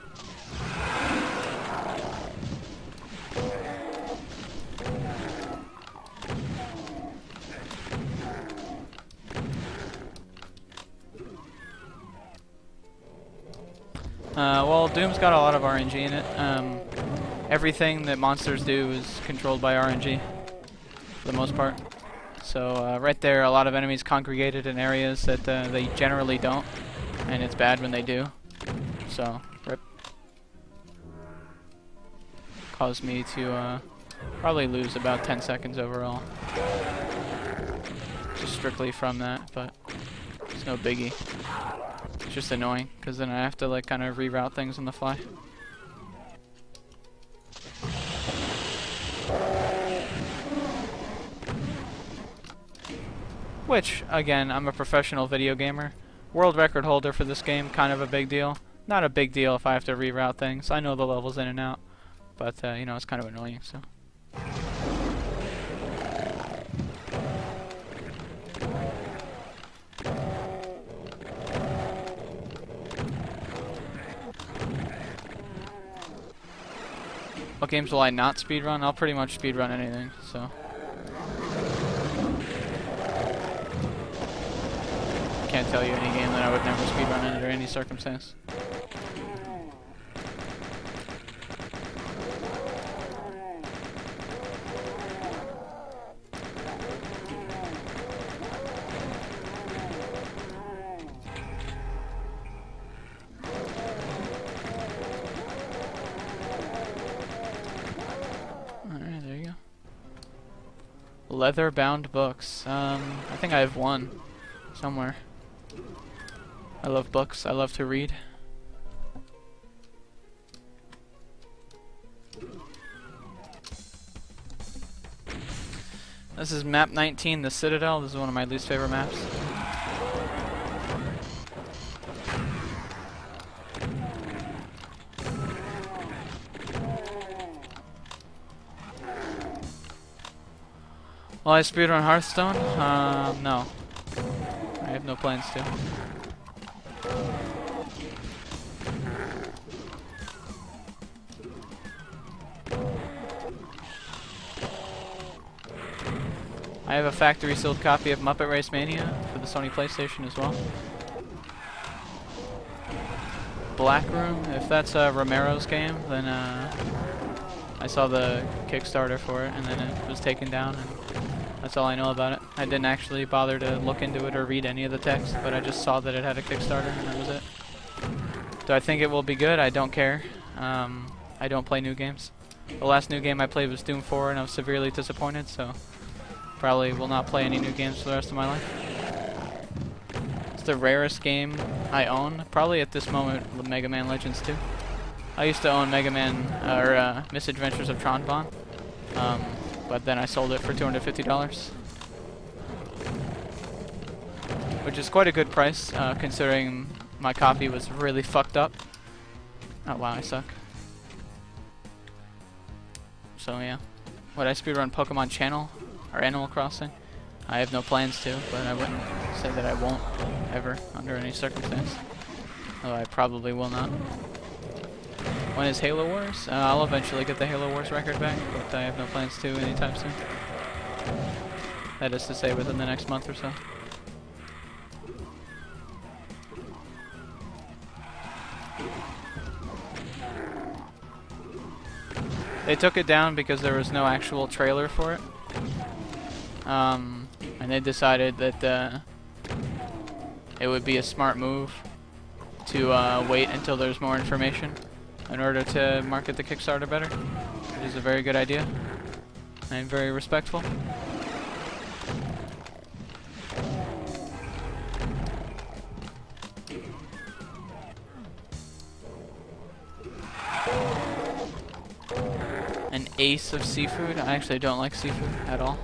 Well, Doom's got a lot of RNG in it. Everything that monsters do is controlled by RNG, for the most part. So right there, a lot of enemies congregated in areas that they generally don't, and it's bad when they do. So, rip. Caused me to probably lose about 10 seconds overall. Just strictly from that, but it's no biggie. It's just annoying, because then I have to like kind of reroute things on the fly. Which, again, I'm a professional video gamer. World record holder for this game, kind of a big deal. Not a big deal if I have to reroute things. I know the levels in and out, but you know, it's kind of annoying, so. What games will I not speedrun? I'll pretty much speedrun anything, so. Can't tell you any game that I would never speedrun under any circumstance. Leather-bound books. I think I have one somewhere. I love books. I love to read. This is map 19, the Citadel. This is one of my least favorite maps. Will I speedrun Hearthstone? No. I have no plans to. I have a factory sealed copy of Muppet Race Mania for the Sony PlayStation as well. Black Room, if that's Romero's game, then I saw the Kickstarter for it and then it was taken down, and that's all I know about it. I didn't actually bother to look into it or read any of the text, but I just saw that it had a Kickstarter and that was it. Do I think it will be good? I don't care. I don't play new games. The last new game I played was Doom 4 and I was severely disappointed, so probably will not play any new games for the rest of my life. It's the rarest game I own, probably at this moment, Mega Man Legends 2. I used to own Mega Man, or Misadventures of Tron Bonne, but then I sold it for $250. Which is quite a good price, considering my copy was really fucked up. Oh wow, I suck. So yeah. Would I speedrun Pokemon Channel or Animal Crossing? I have no plans to, but I wouldn't say that I won't ever, under any circumstance. Though I probably will not. When is Halo Wars? I'll eventually get the Halo Wars record back, but I have no plans to anytime soon. That is to say, within the next month or so. They took it down because there was no actual trailer for it. And they decided that it would be a smart move to wait until there's more information in order to market the Kickstarter better, which is a very good idea. I am very respectful. An ace of seafood? I actually don't like seafood at all.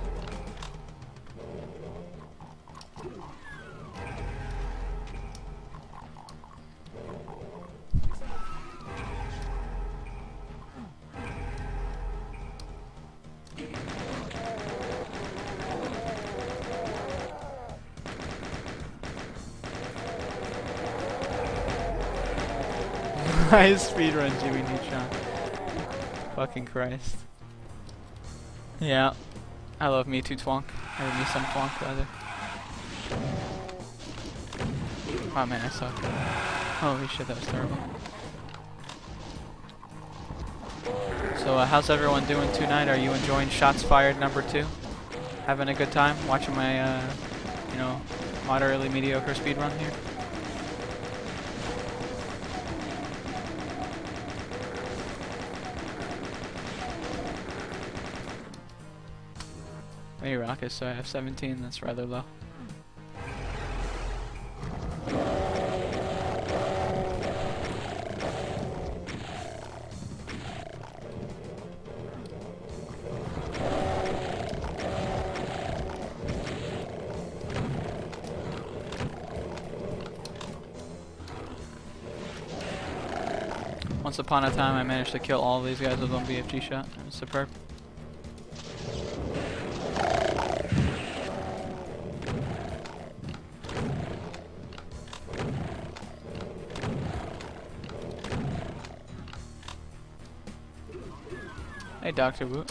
I speedrun Jimmy Neutron. Fucking Christ. Yeah. I love Me Too Twonk. Or Me Some Twonk, rather. Oh man, I suck. Holy shit, that was terrible. So, how's everyone doing tonight? Are you enjoying Shots Fired #2? Having a good time watching my, you know, moderately mediocre speedrun here? Hey Rocket, so I have 17, that's rather low. Once upon a time I managed to kill all these guys with one BFG shot. It was superb. Hey, Dr. Woot.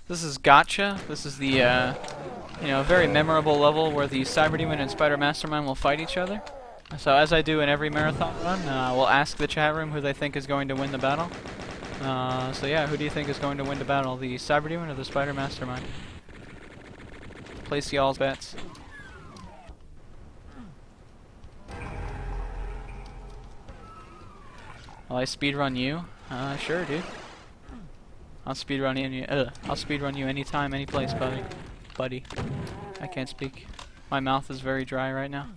This is Gotcha. This is the, you know, very memorable level where the Cyberdemon and Spider Mastermind will fight each other. So as I do in every marathon run, we'll ask the chat room who they think is going to win the battle. So yeah, who do you think is going to win the battle? The Cyberdemon or the Spider Mastermind? Place y'all's bets. Will I speedrun you? Sure, dude. I'll speedrun you. I'll speedrun you anytime, any place, buddy. I can't speak. My mouth is very dry right now.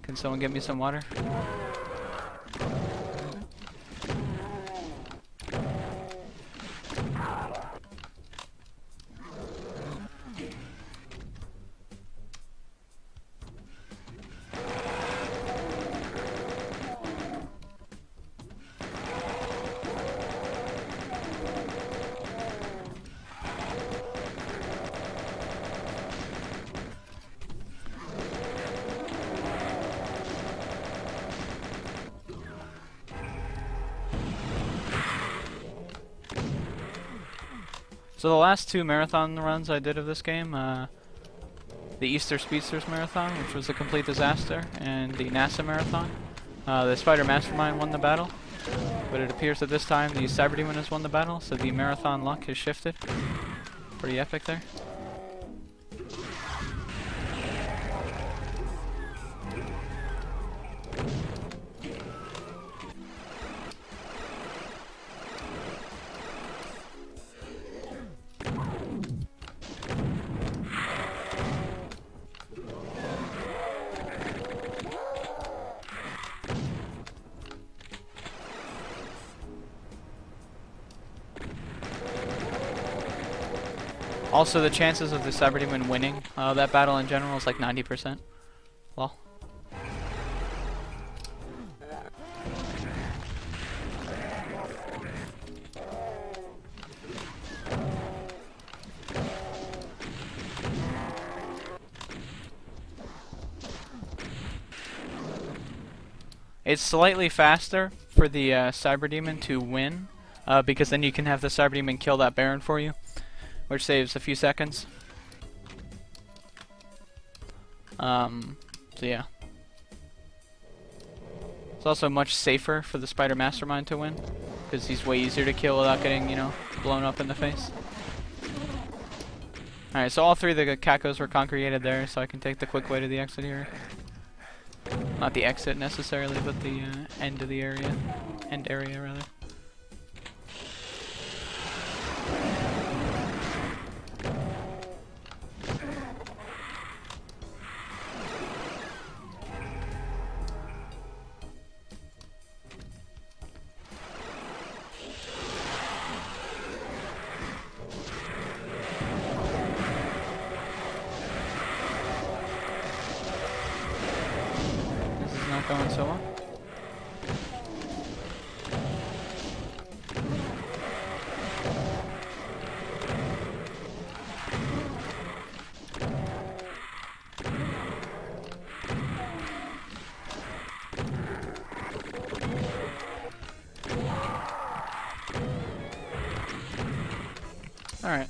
Can someone get me some water? So the last 2 marathon runs I did of this game, the Easter Speedsters Marathon, which was a complete disaster, and the NASA Marathon, the Spider Mastermind won the battle, but it appears that this time the Cyberdemon has won the battle, so the marathon luck has shifted. Pretty epic there. Also, the chances of the Cyberdemon winning that battle in general is like 90%. Lol. It's slightly faster for the Cyberdemon to win, because then you can have the Cyberdemon kill that Baron for you, which saves a few seconds. So yeah. It's also much safer for the Spider Mastermind to win, because he's way easier to kill without getting, you know, blown up in the face. Alright, so all 3 of the Cacos were congregated there, so I can take the quick way to the exit here. Not the exit necessarily, but the end of the area. End area, rather. Not going so well. All right.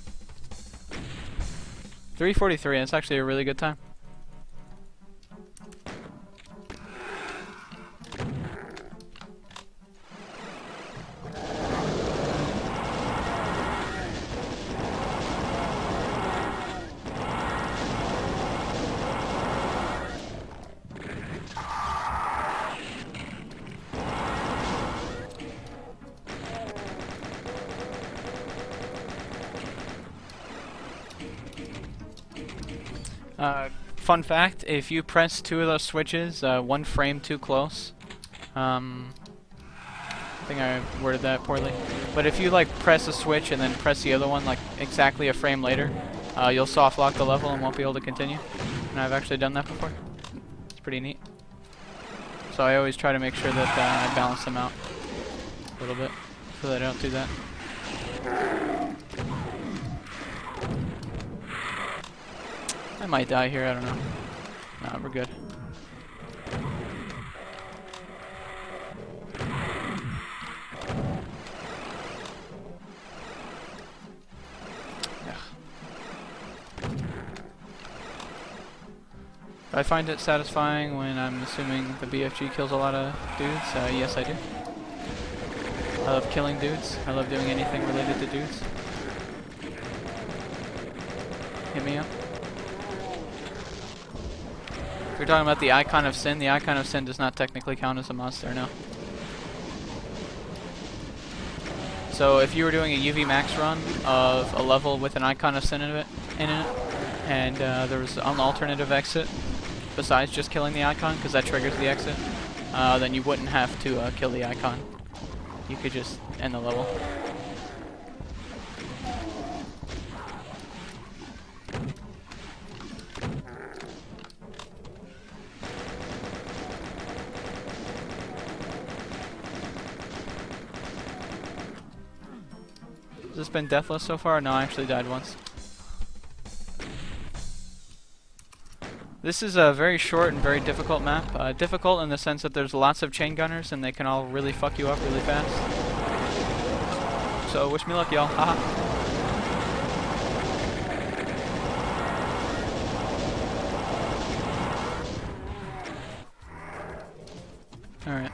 3:43. That's actually a really good time. Fun fact, if you press 2 of those switches 1 frame too close, I think I worded that poorly, but if you like press a switch and then press the other one like exactly a frame later, you'll soft lock the level and won't be able to continue. And I've actually done that before. It's pretty neat. So I always try to make sure that I balance them out a little bit so that I don't do that. I might die here, I don't know. Nah, we're good. Yeah. I find it satisfying when I'm assuming the BFG kills a lot of dudes. Yes, I do. I love killing dudes. I love doing anything related to dudes. Hit me up. If you're talking about the Icon of Sin, the Icon of Sin does not technically count as a monster, no. So if you were doing a UV max run of a level with an icon of sin in it, and there was an alternative exit besides just killing the icon, because that triggers the exit, then you wouldn't have to kill the icon. You could just end the level. Has this been deathless so far? No, I actually died once. This is a very short and very difficult map. Difficult in the sense that there's lots of chain gunners and they can all really fuck you up really fast. So wish me luck, y'all. Haha. Alright.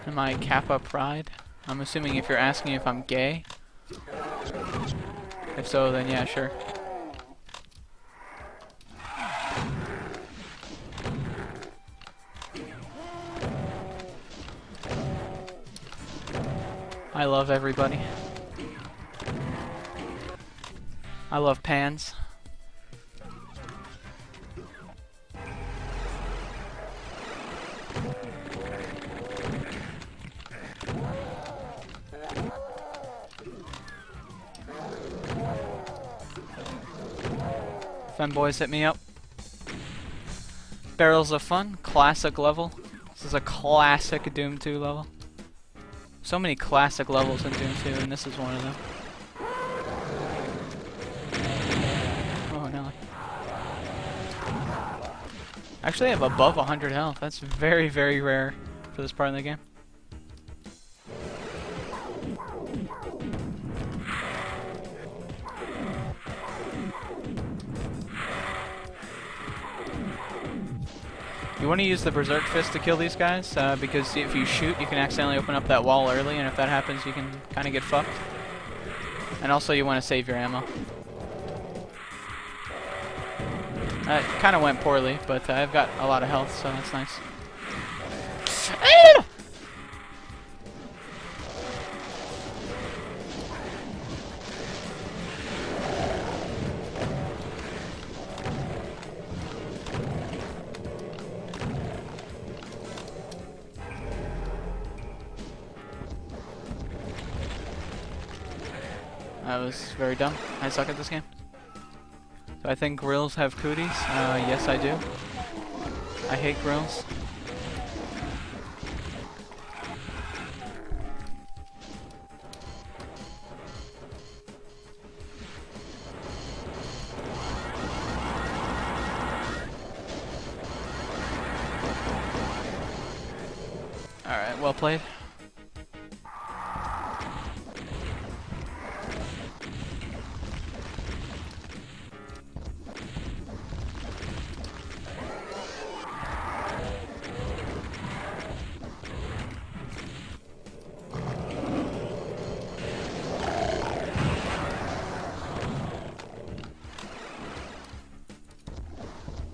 Am I Kappa Pride? I'm assuming if you're asking if I'm gay. If so, then yeah, sure. I love everybody. I love pans. Femboys hit me up. Barrels of Fun, classic level. This is a classic Doom 2 level. So many classic levels in Doom 2, and this is one of them. Oh no. Actually, I have above 100 health. That's very, very rare for this part of the game. You want to use the Berserk Fist to kill these guys, because if you shoot, you can accidentally open up that wall early, and if that happens, you can kind of get fucked. And also, you want to save your ammo. It kind of went poorly, but I've got a lot of health, so that's nice. That was very dumb. I suck at this game. So I think grills have cooties. Yes, I do. I hate grills. Alright, well played.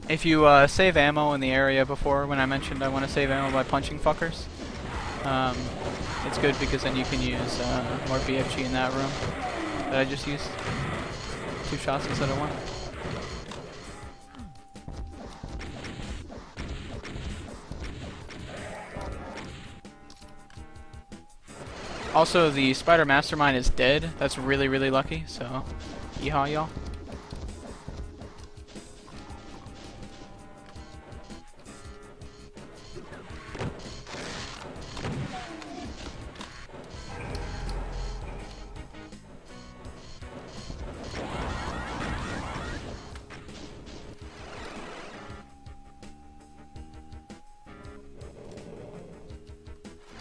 If you save ammo in the area before, when I mentioned I want to save ammo by punching fuckers, it's good because then you can use more BFG in that room that I just used. 2 shots instead of 1. Also, the Spider Mastermind is dead. That's really, really lucky, so yeehaw, y'all.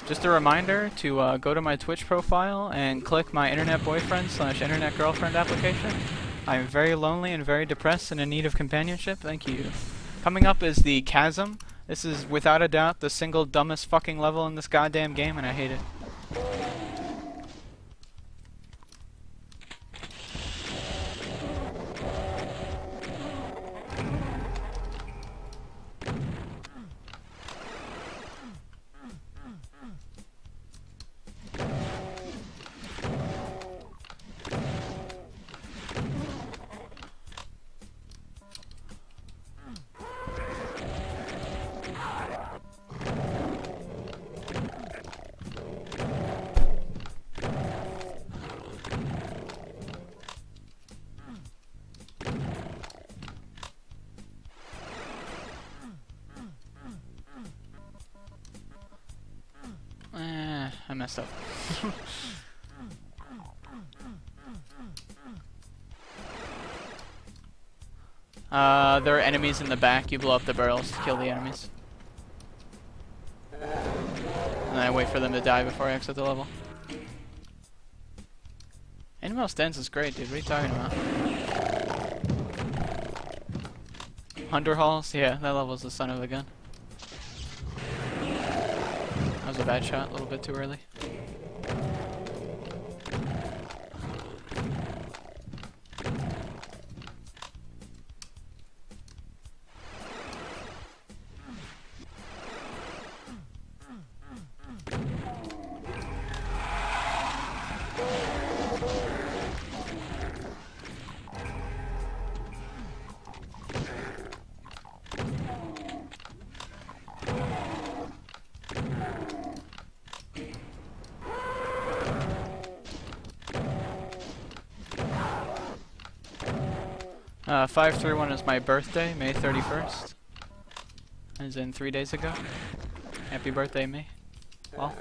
Just a reminder to go to my Twitch profile and click my internet boyfriend / internet girlfriend application. I am very lonely and very depressed and in need of companionship. Thank you. Coming up is the Chasm. This is without a doubt the single dumbest fucking level in this goddamn game, and I hate it. I messed up. There are enemies in the back. You blow up the barrels to kill the enemies. And I wait for them to die before I exit the level. Animal Stance is great, dude. What are you talking about? Hunter Halls? Yeah, that level's the son of a gun. That was a bad shot, a little bit too early. Uh, 531 is my birthday, May 31st. As in 3 days ago. Happy birthday, me. Well.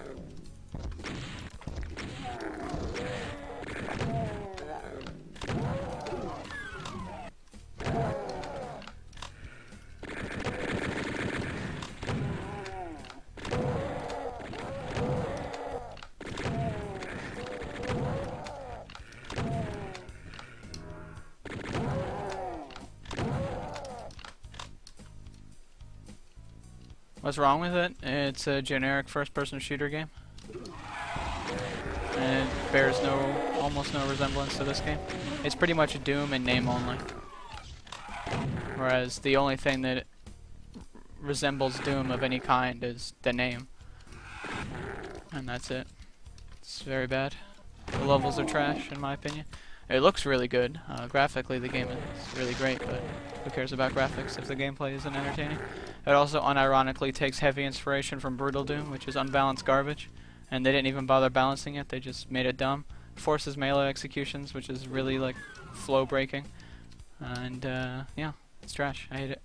What's wrong with it? It's a generic first-person shooter game. And it bears almost no resemblance to this game. It's pretty much Doom in name only. Whereas the only thing that resembles Doom of any kind is the name. And that's it. It's very bad. The levels are trash, in my opinion. It looks really good. Graphically, the game is really great, but who cares about graphics if the gameplay isn't entertaining? It also unironically takes heavy inspiration from Brutal Doom, which is unbalanced garbage, and they didn't even bother balancing it, they just made it dumb. Forces melee executions, which is really, like, flow breaking. And, yeah, it's trash. I hate it.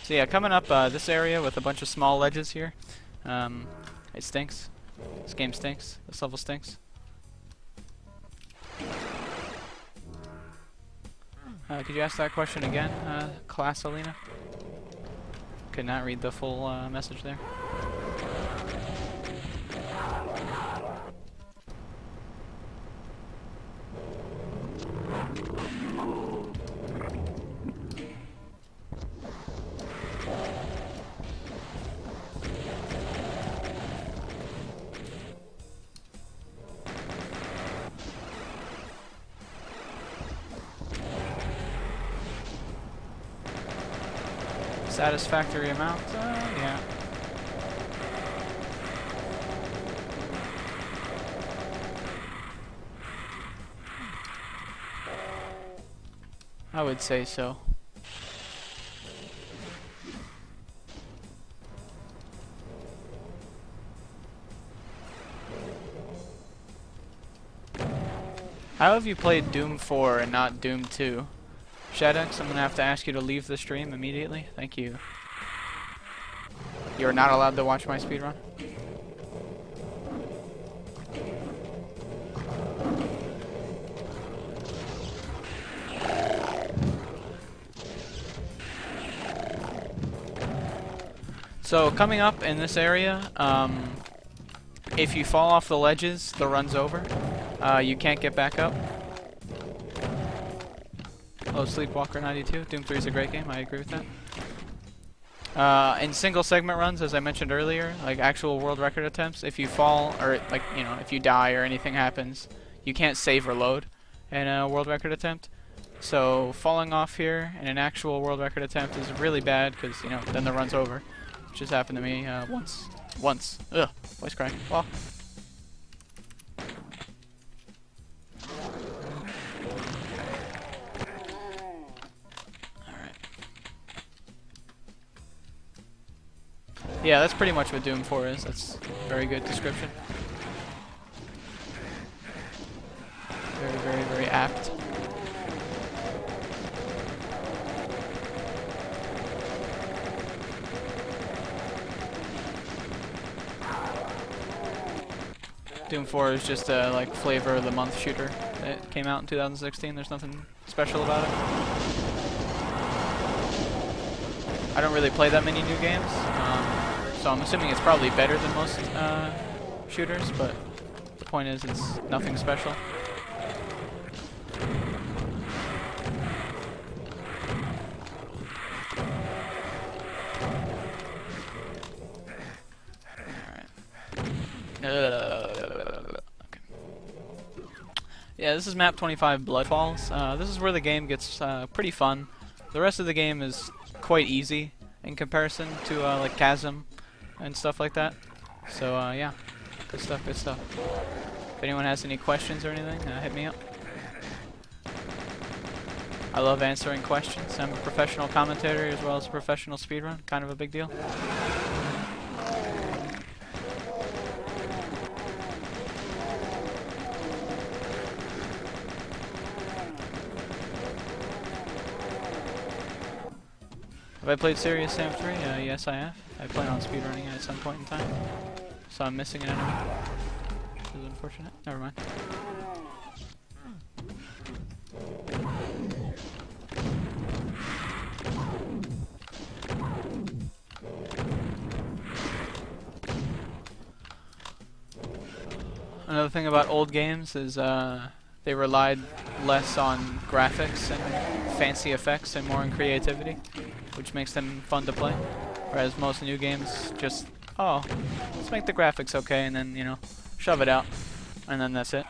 So yeah, coming up this area with a bunch of small ledges here, it stinks. This game stinks. This level stinks. Could you ask that question again, Class Alina? Could not read the full message there. Satisfactory amount? Yeah. I would say so. How have you played Doom 4 and not Doom 2? Shadox, I'm gonna have to ask you to leave the stream immediately. Thank you. You're not allowed to watch my speedrun. So coming up in this area, if you fall off the ledges, the run's over. You can't get back up. Oh, Sleepwalker 92. Doom 3 is a great game. I agree with that. In single segment runs, as I mentioned earlier, like actual world record attempts, if you fall or like if you die or anything happens, you can't save or load in a world record attempt. So falling off here in an actual world record attempt is really bad because then the run's over. Which just happened to me once. Ugh, voice crack. Well. Yeah, that's pretty much what Doom 4 is. That's a very good description. Very, very, very apt. Doom 4 is just a like flavor of the month shooter that came out in 2016. There's nothing special about it. I don't really play that many new games. So I'm assuming it's probably better than most shooters, but the point is it's nothing special. Okay. Yeah, this is map 25 Bloodfalls. This is where the game gets pretty fun. The rest of the game is quite easy in comparison to like Chasm and stuff like that. So yeah, good stuff, good stuff. If anyone has any questions or anything, hit me up. I love answering questions. I'm a professional commentator as well as a professional speedrun. Kind of a big deal. Have I played Serious Sam 3? Yes, I have. I plan on speedrunning it at some point in time. So I'm missing an enemy. This is unfortunate. Never mind. Another thing about old games is they relied less on graphics and fancy effects and more on creativity, which makes them fun to play. Whereas most new games just, oh, let's make the graphics okay, and then, shove it out, and then that's it.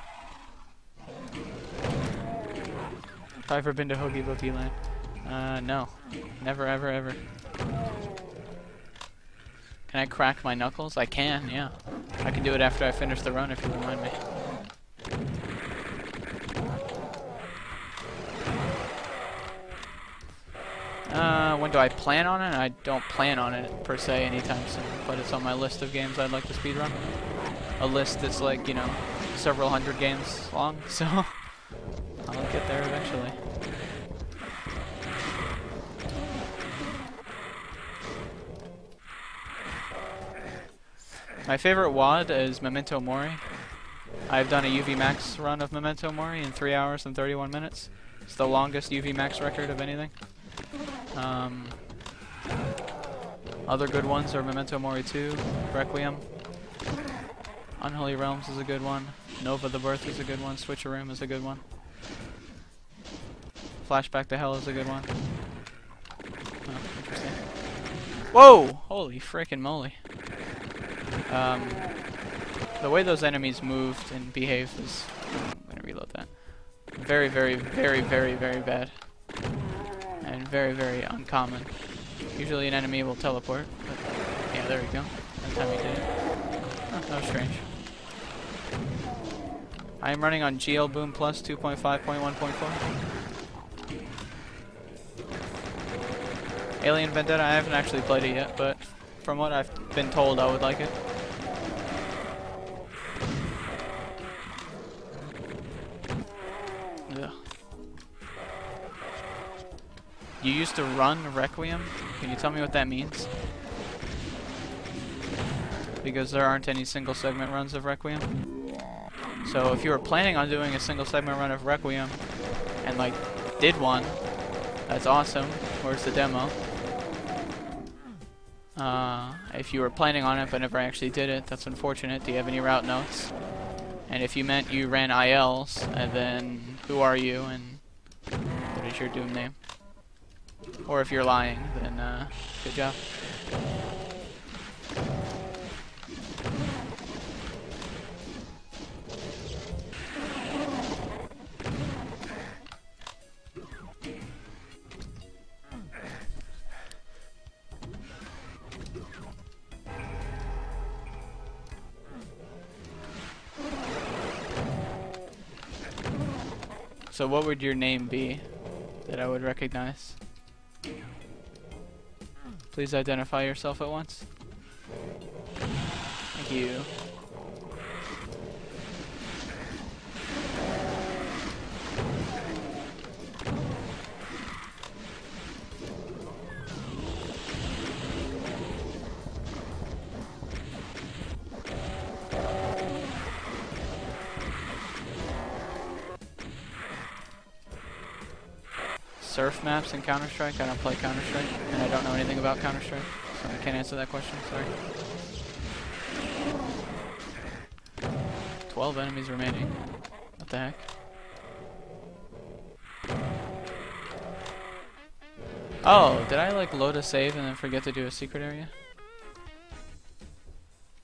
Have I ever been to Hoogie Boogie Land? No. Never, ever, ever. Can I crack my knuckles? I can, yeah. I can do it after I finish the run if you remind me. When do I plan on it? I don't plan on it per se anytime soon, but it's on my list of games I'd like to speedrun. A list that's like, several hundred games long, so I'll get there eventually. My favorite WOD is Memento Mori. I've done a UV Max run of Memento Mori in 3 hours and 31 minutes. It's the longest UV Max record of anything. Other good ones are Memento Mori 2, Requiem, Unholy Realms is a good one, Nova the Birth is a good one, Switcheroom is a good one, Flashback to Hell is a good one. Oh, interesting. Whoa! Holy frickin' moly. The way those enemies moved and behaved is... I'm gonna reload that. Very, very, very, very, very bad. And very, very uncommon. Usually an enemy will teleport, but yeah, there we go. That time he did it. Oh, that was strange. I am running on GL Boom Plus 2.5.1.4. Alien Vendetta, I haven't actually played it yet, but from what I've been told, I would like it. Ugh. You used to run Requiem? Can you tell me what that means? Because there aren't any single segment runs of Requiem. So if you were planning on doing a single segment run of Requiem and like did one, that's awesome. Where's the demo? If you were planning on it but never actually did it, that's unfortunate. Do you have any route notes? And if you meant you ran ILs, and then who are you and what is your doom name? Or if you're lying, then good job. So what would your name be that I would recognize? Please identify yourself at once. Thank you. Surf maps in Counter-Strike? I don't play Counter-Strike, and I don't know anything about Counter-Strike, so I can't answer that question, sorry. 12 enemies remaining. What the heck? Oh, did I like load a save and then forget to do a secret area?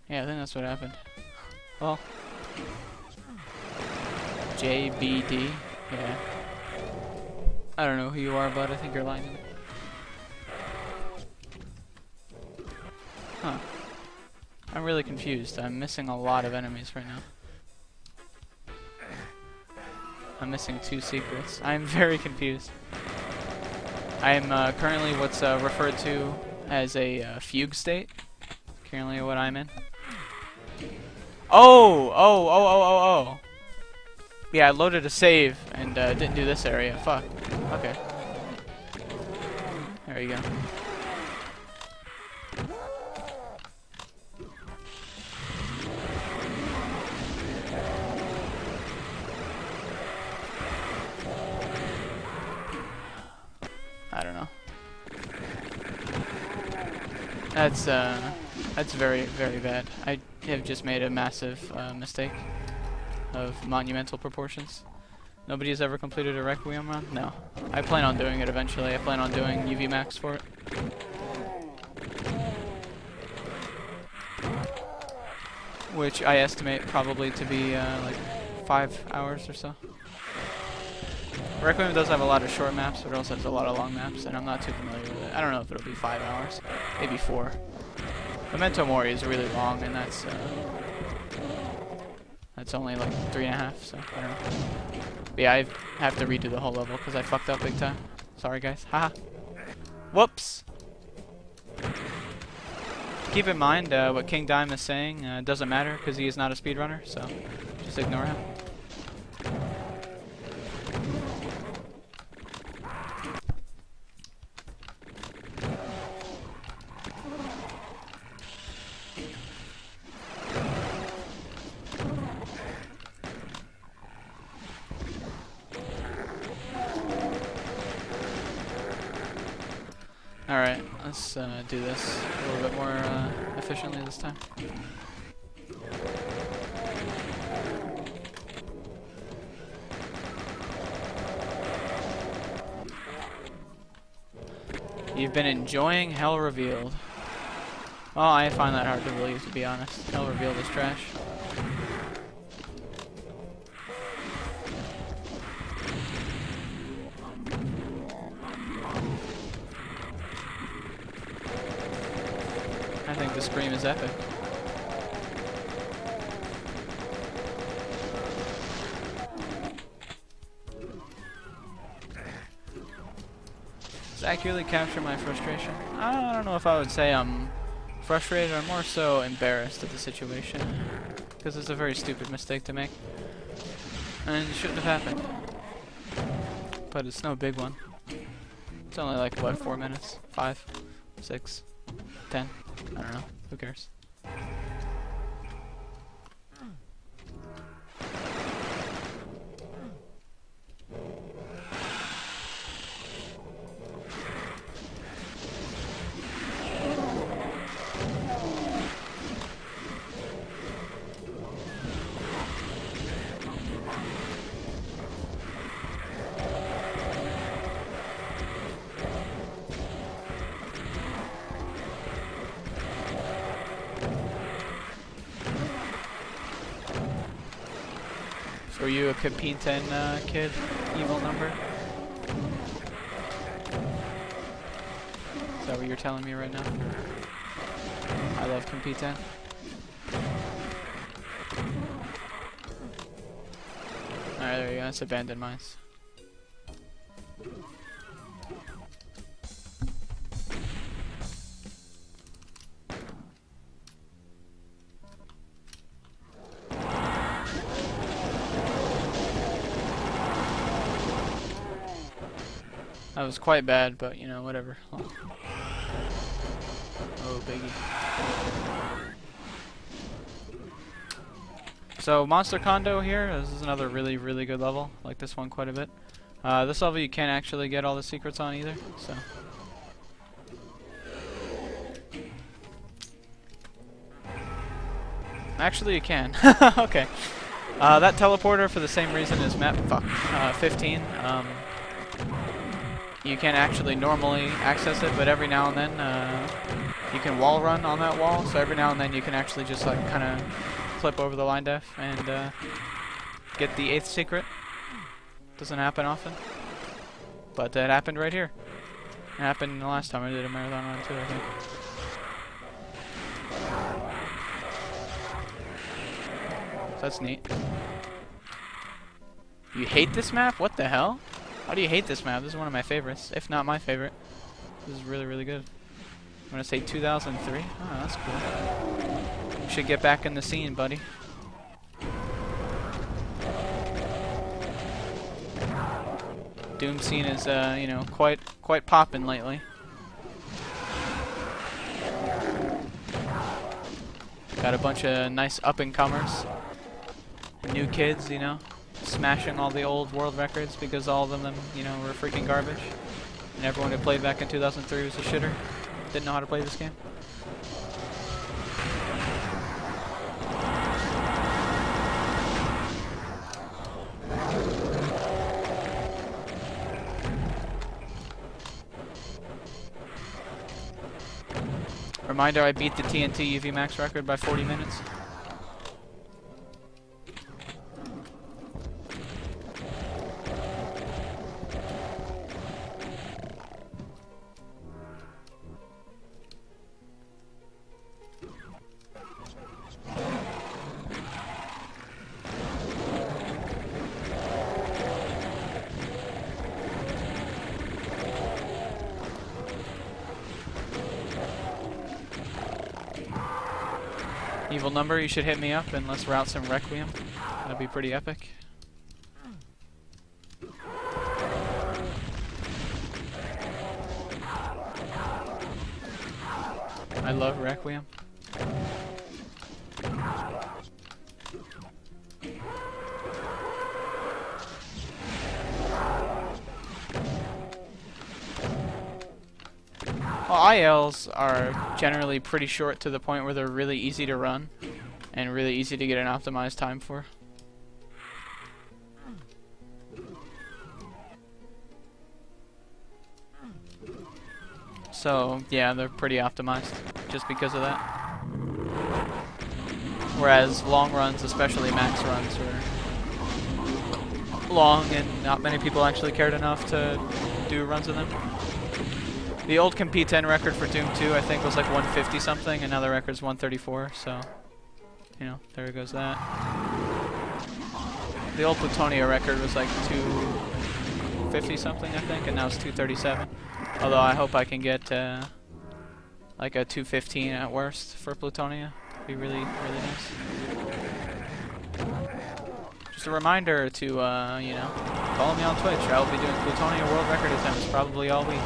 Yeah, I think that's what happened. Well, JBD, yeah. I don't know who you are, but I think you're lying to me. Huh. I'm really confused. I'm missing a lot of enemies right now. I'm missing 2 secrets. I'm very confused. I am currently what's referred to as a fugue state. Currently what I'm in. Oh! Yeah, I loaded a save and didn't do this area. Fuck. Okay. There you go. I don't know. That's very, very bad. I have just made a massive mistake of monumental proportions. Nobody has ever completed a Requiem run? No. I plan on doing it eventually. I plan on doing UV Max for it. Which I estimate probably to be like 5 hours or so. Requiem does have a lot of short maps, but it also has a lot of long maps, and I'm not too familiar with it. I don't know if it'll be 5 hours. Maybe 4. Memento Mori is really long, and that's only like 3.5, so I don't know. But yeah, I have to redo the whole level because I fucked up big time. Sorry, guys. Haha. Whoops. Keep in mind what King Dime is saying doesn't matter because he is not a speedrunner, so just ignore him. Alright, let's do this a little bit more efficiently this time. You've been enjoying Hell Revealed. Well, I find that hard to believe, to be honest. Hell Revealed is trash. I think the scream is epic. Does accurately capture my frustration? I don't know if I would say I'm frustrated. I'm more so embarrassed at the situation. Because it's a very stupid mistake to make. And it shouldn't have happened. But it's no big one. It's only like, what, 4 minutes? 5? 6? 10? I don't know. Who cares? So are you a Compete-10 kid, evil number? Is that what you're telling me right now? I love Compete-10. Alright, there you go. It's abandoned mines. That was quite bad, but you know, whatever. Oh, biggie. So, Monster Condo here, this is another really, really good level. I like this one quite a bit. This level you can't actually get all the secrets on either, so. Actually, you can. Okay. That teleporter, for the same reason as map 15, you can't actually normally access it, but every now and then you can wall run on that wall, so every now and then you can actually just like kind of flip over the line def and get the 8th secret. Doesn't happen often, but it happened right here. It happened the last time I did a marathon run too, I think. So that's neat. You hate this map? What the hell? Why do you hate this map? This is one of my favorites, if not my favorite. This is really, really good. I'm gonna say 2003. Oh, that's cool. You should get back in the scene, buddy. Doom scene is, you know, quite poppin' lately. Got a bunch of nice up-and-comers, new kids, you know, smashing all the old world records because all of them, you know, were freaking garbage. And everyone who played back in 2003 was a shitter. Didn't know how to play this game. Reminder, I beat the TNT UV max record by 40 minutes. Evil number, you should hit me up and let's route some Requiem. That'd be pretty epic. I love Requiem. Well, ILs are generally pretty short to the point where they're really easy to run and really easy to get an optimized time for. So, yeah, they're pretty optimized just because of that. Whereas long runs, especially max runs, were long and not many people actually cared enough to do runs of them. The old Compete-10 record for Doom 2, I think, was like 150 something, and now the record's 134, so, you know, there goes that. The old Plutonia record was like 250 something, I think, and now it's 237. Although I hope I can get like a 215 at worst for Plutonia. It'd be really, really nice. Just a reminder to, you know, follow me on Twitch. I will be doing Plutonia world record attempts probably all week.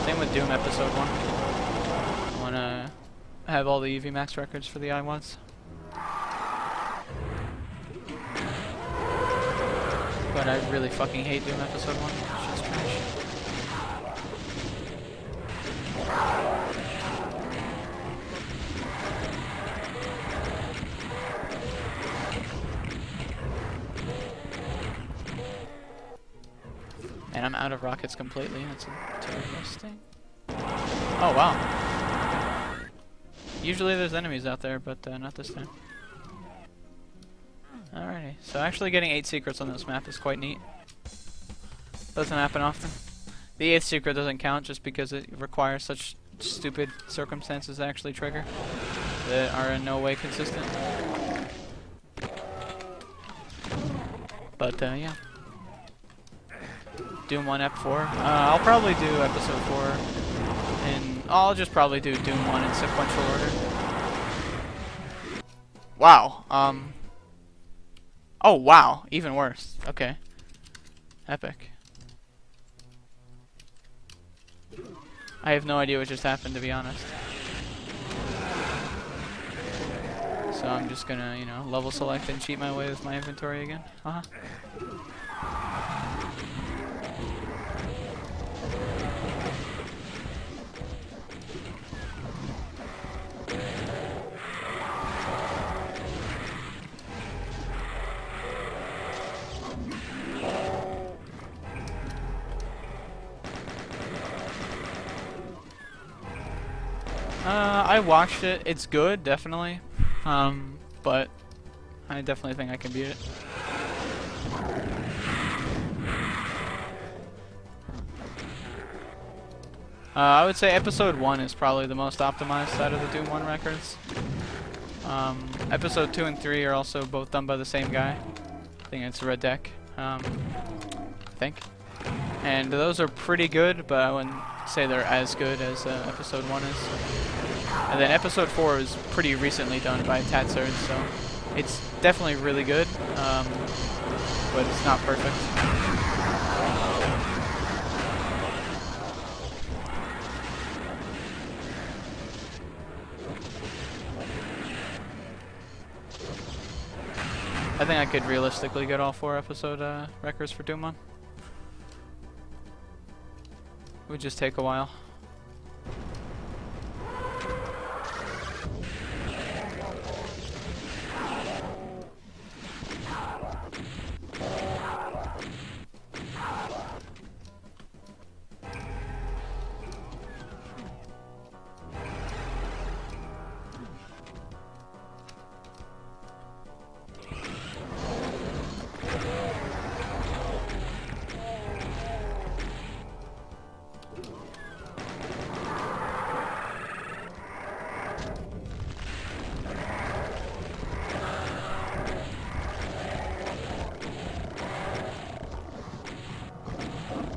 Same with Doom episode 1. I want to have all the UV max records for the I1s. But I really fucking hate Doom episode 1. It's just trash. And I'm out of rockets completely. That's interesting. Oh, wow. Usually there's enemies out there, but not this time. Alrighty, so actually getting 8 secrets on this map is quite neat. Doesn't happen often. The 8th secret doesn't count just because it requires such stupid circumstances to actually trigger that are in no way consistent. But yeah. Doom 1 Ep 4. I'll probably do episode 4 and I'll just probably do Doom 1 in sequential order. Wow. Oh wow, even worse. Okay. Epic. I have no idea what just happened, to be honest. So I'm just gonna, you know, level select and cheat my way with my inventory again. I watched it. It's good, definitely. But I definitely think I can beat it. I would say episode 1 is probably the most optimized out of the Doom 1 records. Episode 2 and 3 are also both done by the same guy. I think it's Red Deck. I think. And those are pretty good, but I wouldn't say they're as good as episode 1 is. And then episode 4 is pretty recently done by Tatserd, so it's definitely really good, but it's not perfect. I think I could realistically get all 4 episode records for Doom 1. It would just take a while.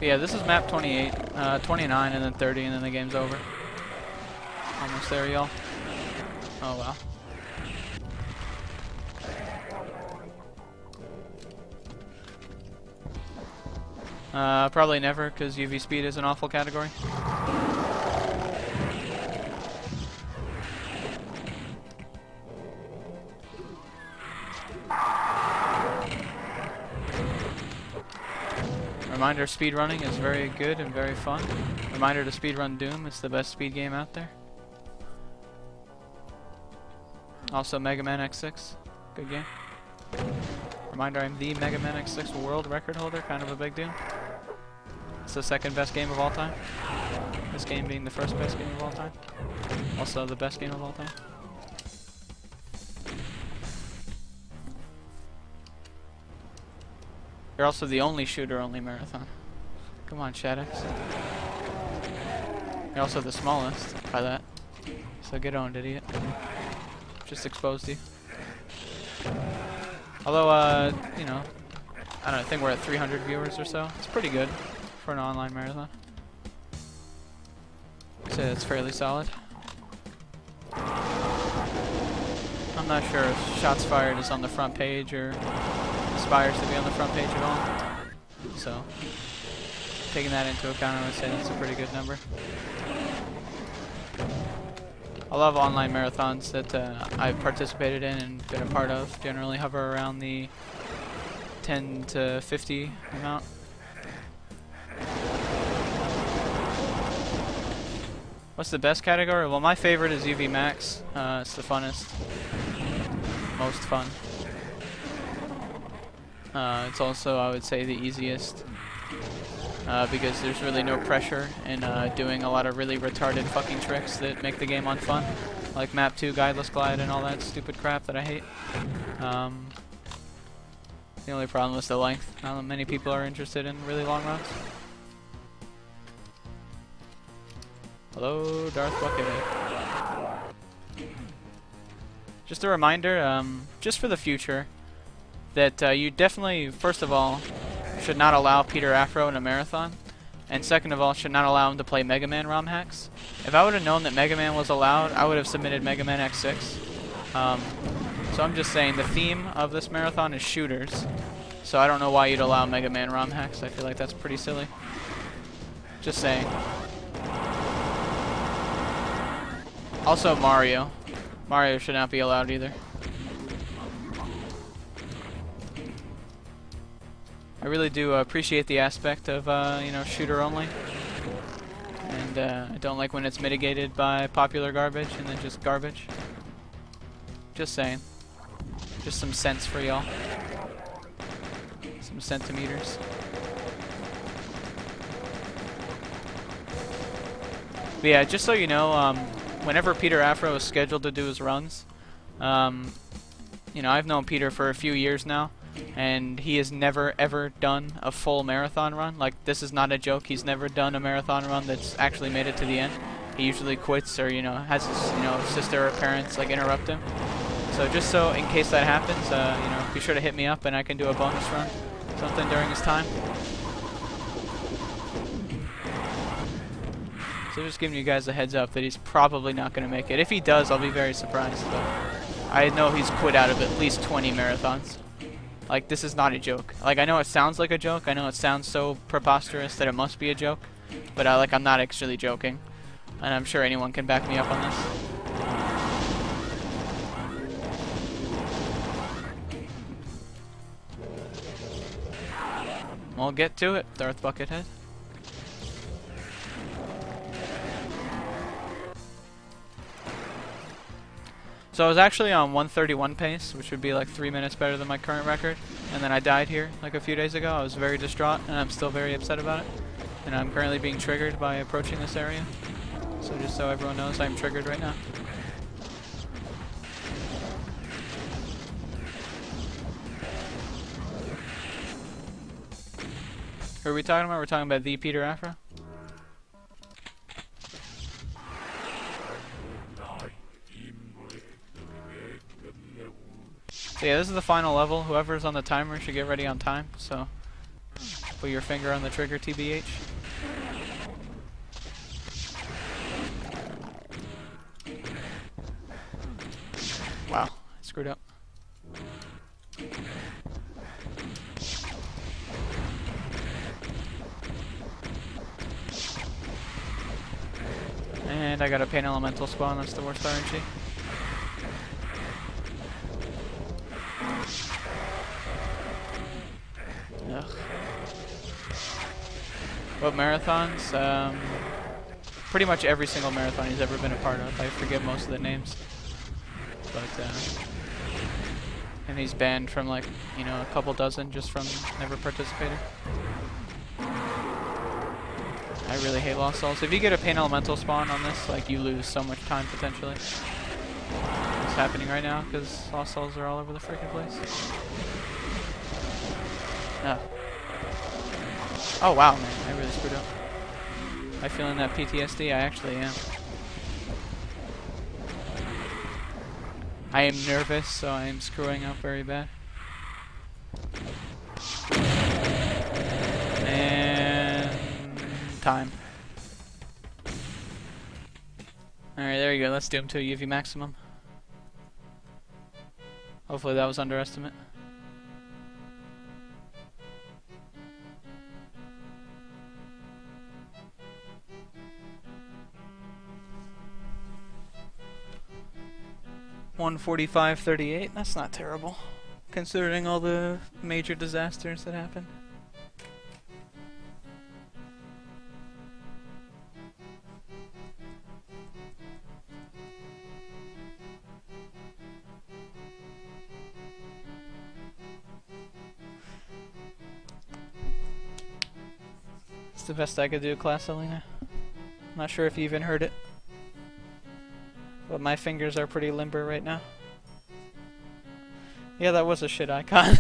But yeah, this is map 28, 29, and then 30, and then the game's over. Almost there, y'all. Oh, wow. Probably never, because UV speed is an awful category. Reminder, speedrunning is very good and very fun. Reminder to speedrun Doom, it's the best speed game out there. Also Mega Man X6, good game. Reminder, I'm the Mega Man X6 world record holder, kind of a big deal. It's the 2nd best game of all time. This game being the 1st best game of all time. Also the best game of all time. You're also the only shooter-only marathon. Come on, Shadows. You're also the smallest by that. So get owned, idiot. Just exposed you. Although, you know, I don't know, I think we're at 300 viewers or so. It's pretty good for an online marathon. So it's fairly solid. I'm not sure if Shots Fired is on the front page or aspires to be on the front page at all. So, taking that into account, I would say that's a pretty good number. I love online marathons that I've participated in and been a part of. Generally hover around the 10 to 50 amount. What's the best category? Well, my favorite is UV Max. It's the funnest. Most fun. It's also, I would say, the easiest. Because there's really no pressure in doing a lot of really retarded fucking tricks that make the game unfun. Like Map 2, Guideless Glide, and all that stupid crap that I hate. The only problem is the length. Not that many people are interested in really long runs. Hello, Darth Buckethead. Just a reminder, just for the future, that you definitely, first of all, should not allow Peter Afro in a marathon, and second of all, should not allow him to play Mega Man ROM hacks. If I would have known that Mega Man was allowed, I would have submitted Mega Man X6. So I'm just saying, the theme of this marathon is shooters, so I don't know why you'd allow Mega Man ROM hacks. I feel like that's pretty silly. Just saying. Also Mario. Mario should not be allowed either. I really do appreciate the aspect of, you know, shooter only. And I don't like when it's mitigated by popular garbage and then just garbage. Just saying. Just some sense for y'all. Some centimeters. But yeah, just so you know, whenever Peter Afro is scheduled to do his runs, you know, I've known Peter for a few years now, and he has never ever done a full marathon run. Like, this is not a joke. He's never done a marathon run that's actually made it to the end. He usually quits, or, you know, has his, you know, sister or parents like interrupt him. So just so in case that happens, you know, be sure to hit me up and I can do a bonus run, something during his time. So just giving you guys a heads up that he's probably not going to make it. If he does, I'll be very surprised. But I know he's quit out of at least 20 marathons. Like, this is not a joke. Like, I know it sounds like a joke. I know it sounds so preposterous that it must be a joke. But like, I'm not actually joking. And I'm sure anyone can back me up on this. We'll get to it, Darth Buckethead. So I was actually on 131 pace, which would be like 3 minutes better than my current record. And then I died here like a few days ago. I was very distraught, and I'm still very upset about it. And I'm currently being triggered by approaching this area. So just so everyone knows, I'm triggered right now. Who are we talking about? We're talking about the Peter Afro? So yeah, this is the final level. Whoever's on the timer should get ready on time, so put your finger on the trigger, TBH. Wow, I screwed up. And I got a Pain Elemental spawn, that's the worst RNG. Ugh. What marathons? Pretty much every single marathon he's ever been a part of. I forget most of the names. But, and he's banned from, like, you know, a couple dozen just from never participating. I really hate Lost Souls. If you get a Pain Elemental spawn on this, like, you lose so much time potentially. It's happening right now because Lost Souls are all over the freaking place. Oh. Oh wow, man, I really screwed up. Am I feeling that PTSD? I actually am. I am nervous, so I am screwing up very bad. And time. Alright, there you go. Let's do him to a UV maximum. Hopefully that was underestimate. $145.38. That's not terrible, considering all the major disasters that happened. It's the best I could do, Class Selena. I'm not sure if you even heard it, but my fingers are pretty limber right now. Yeah, that was a shit icon.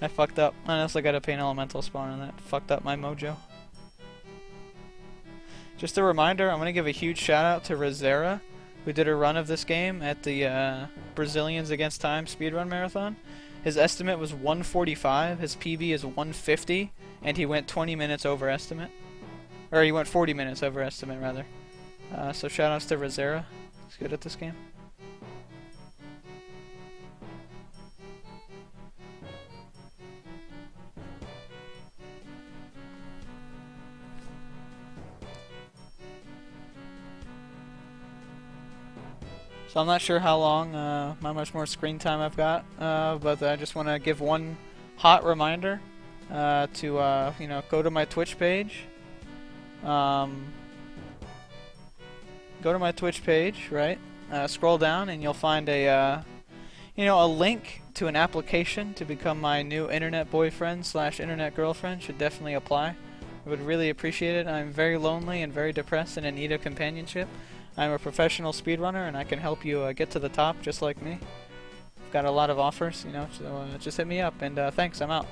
I fucked up. I also got a Pain Elemental spawn and that fucked up my mojo. Just a reminder, I'm going to give a huge shout out to Rosera, who did a run of this game at the Brazilians Against Time speedrun marathon. His estimate was 145, his PB is 150, and he went 20 minutes over estimate. Or he went 40 minutes over estimate, rather. So shout outs to Rosera. He's good at this game. So I'm not sure how long, how much more screen time I've got, but I just want to give one hot reminder to, you know, go to my Twitch page. Go to my Twitch page, right? Scroll down and you'll find a, you know, a link to an application to become my new internet boyfriend / internet girlfriend. Should definitely apply. I would really appreciate it. I'm very lonely and very depressed and in need of companionship. I'm a professional speedrunner and I can help you get to the top just like me. I've got a lot of offers, you know, so just hit me up and thanks, I'm out.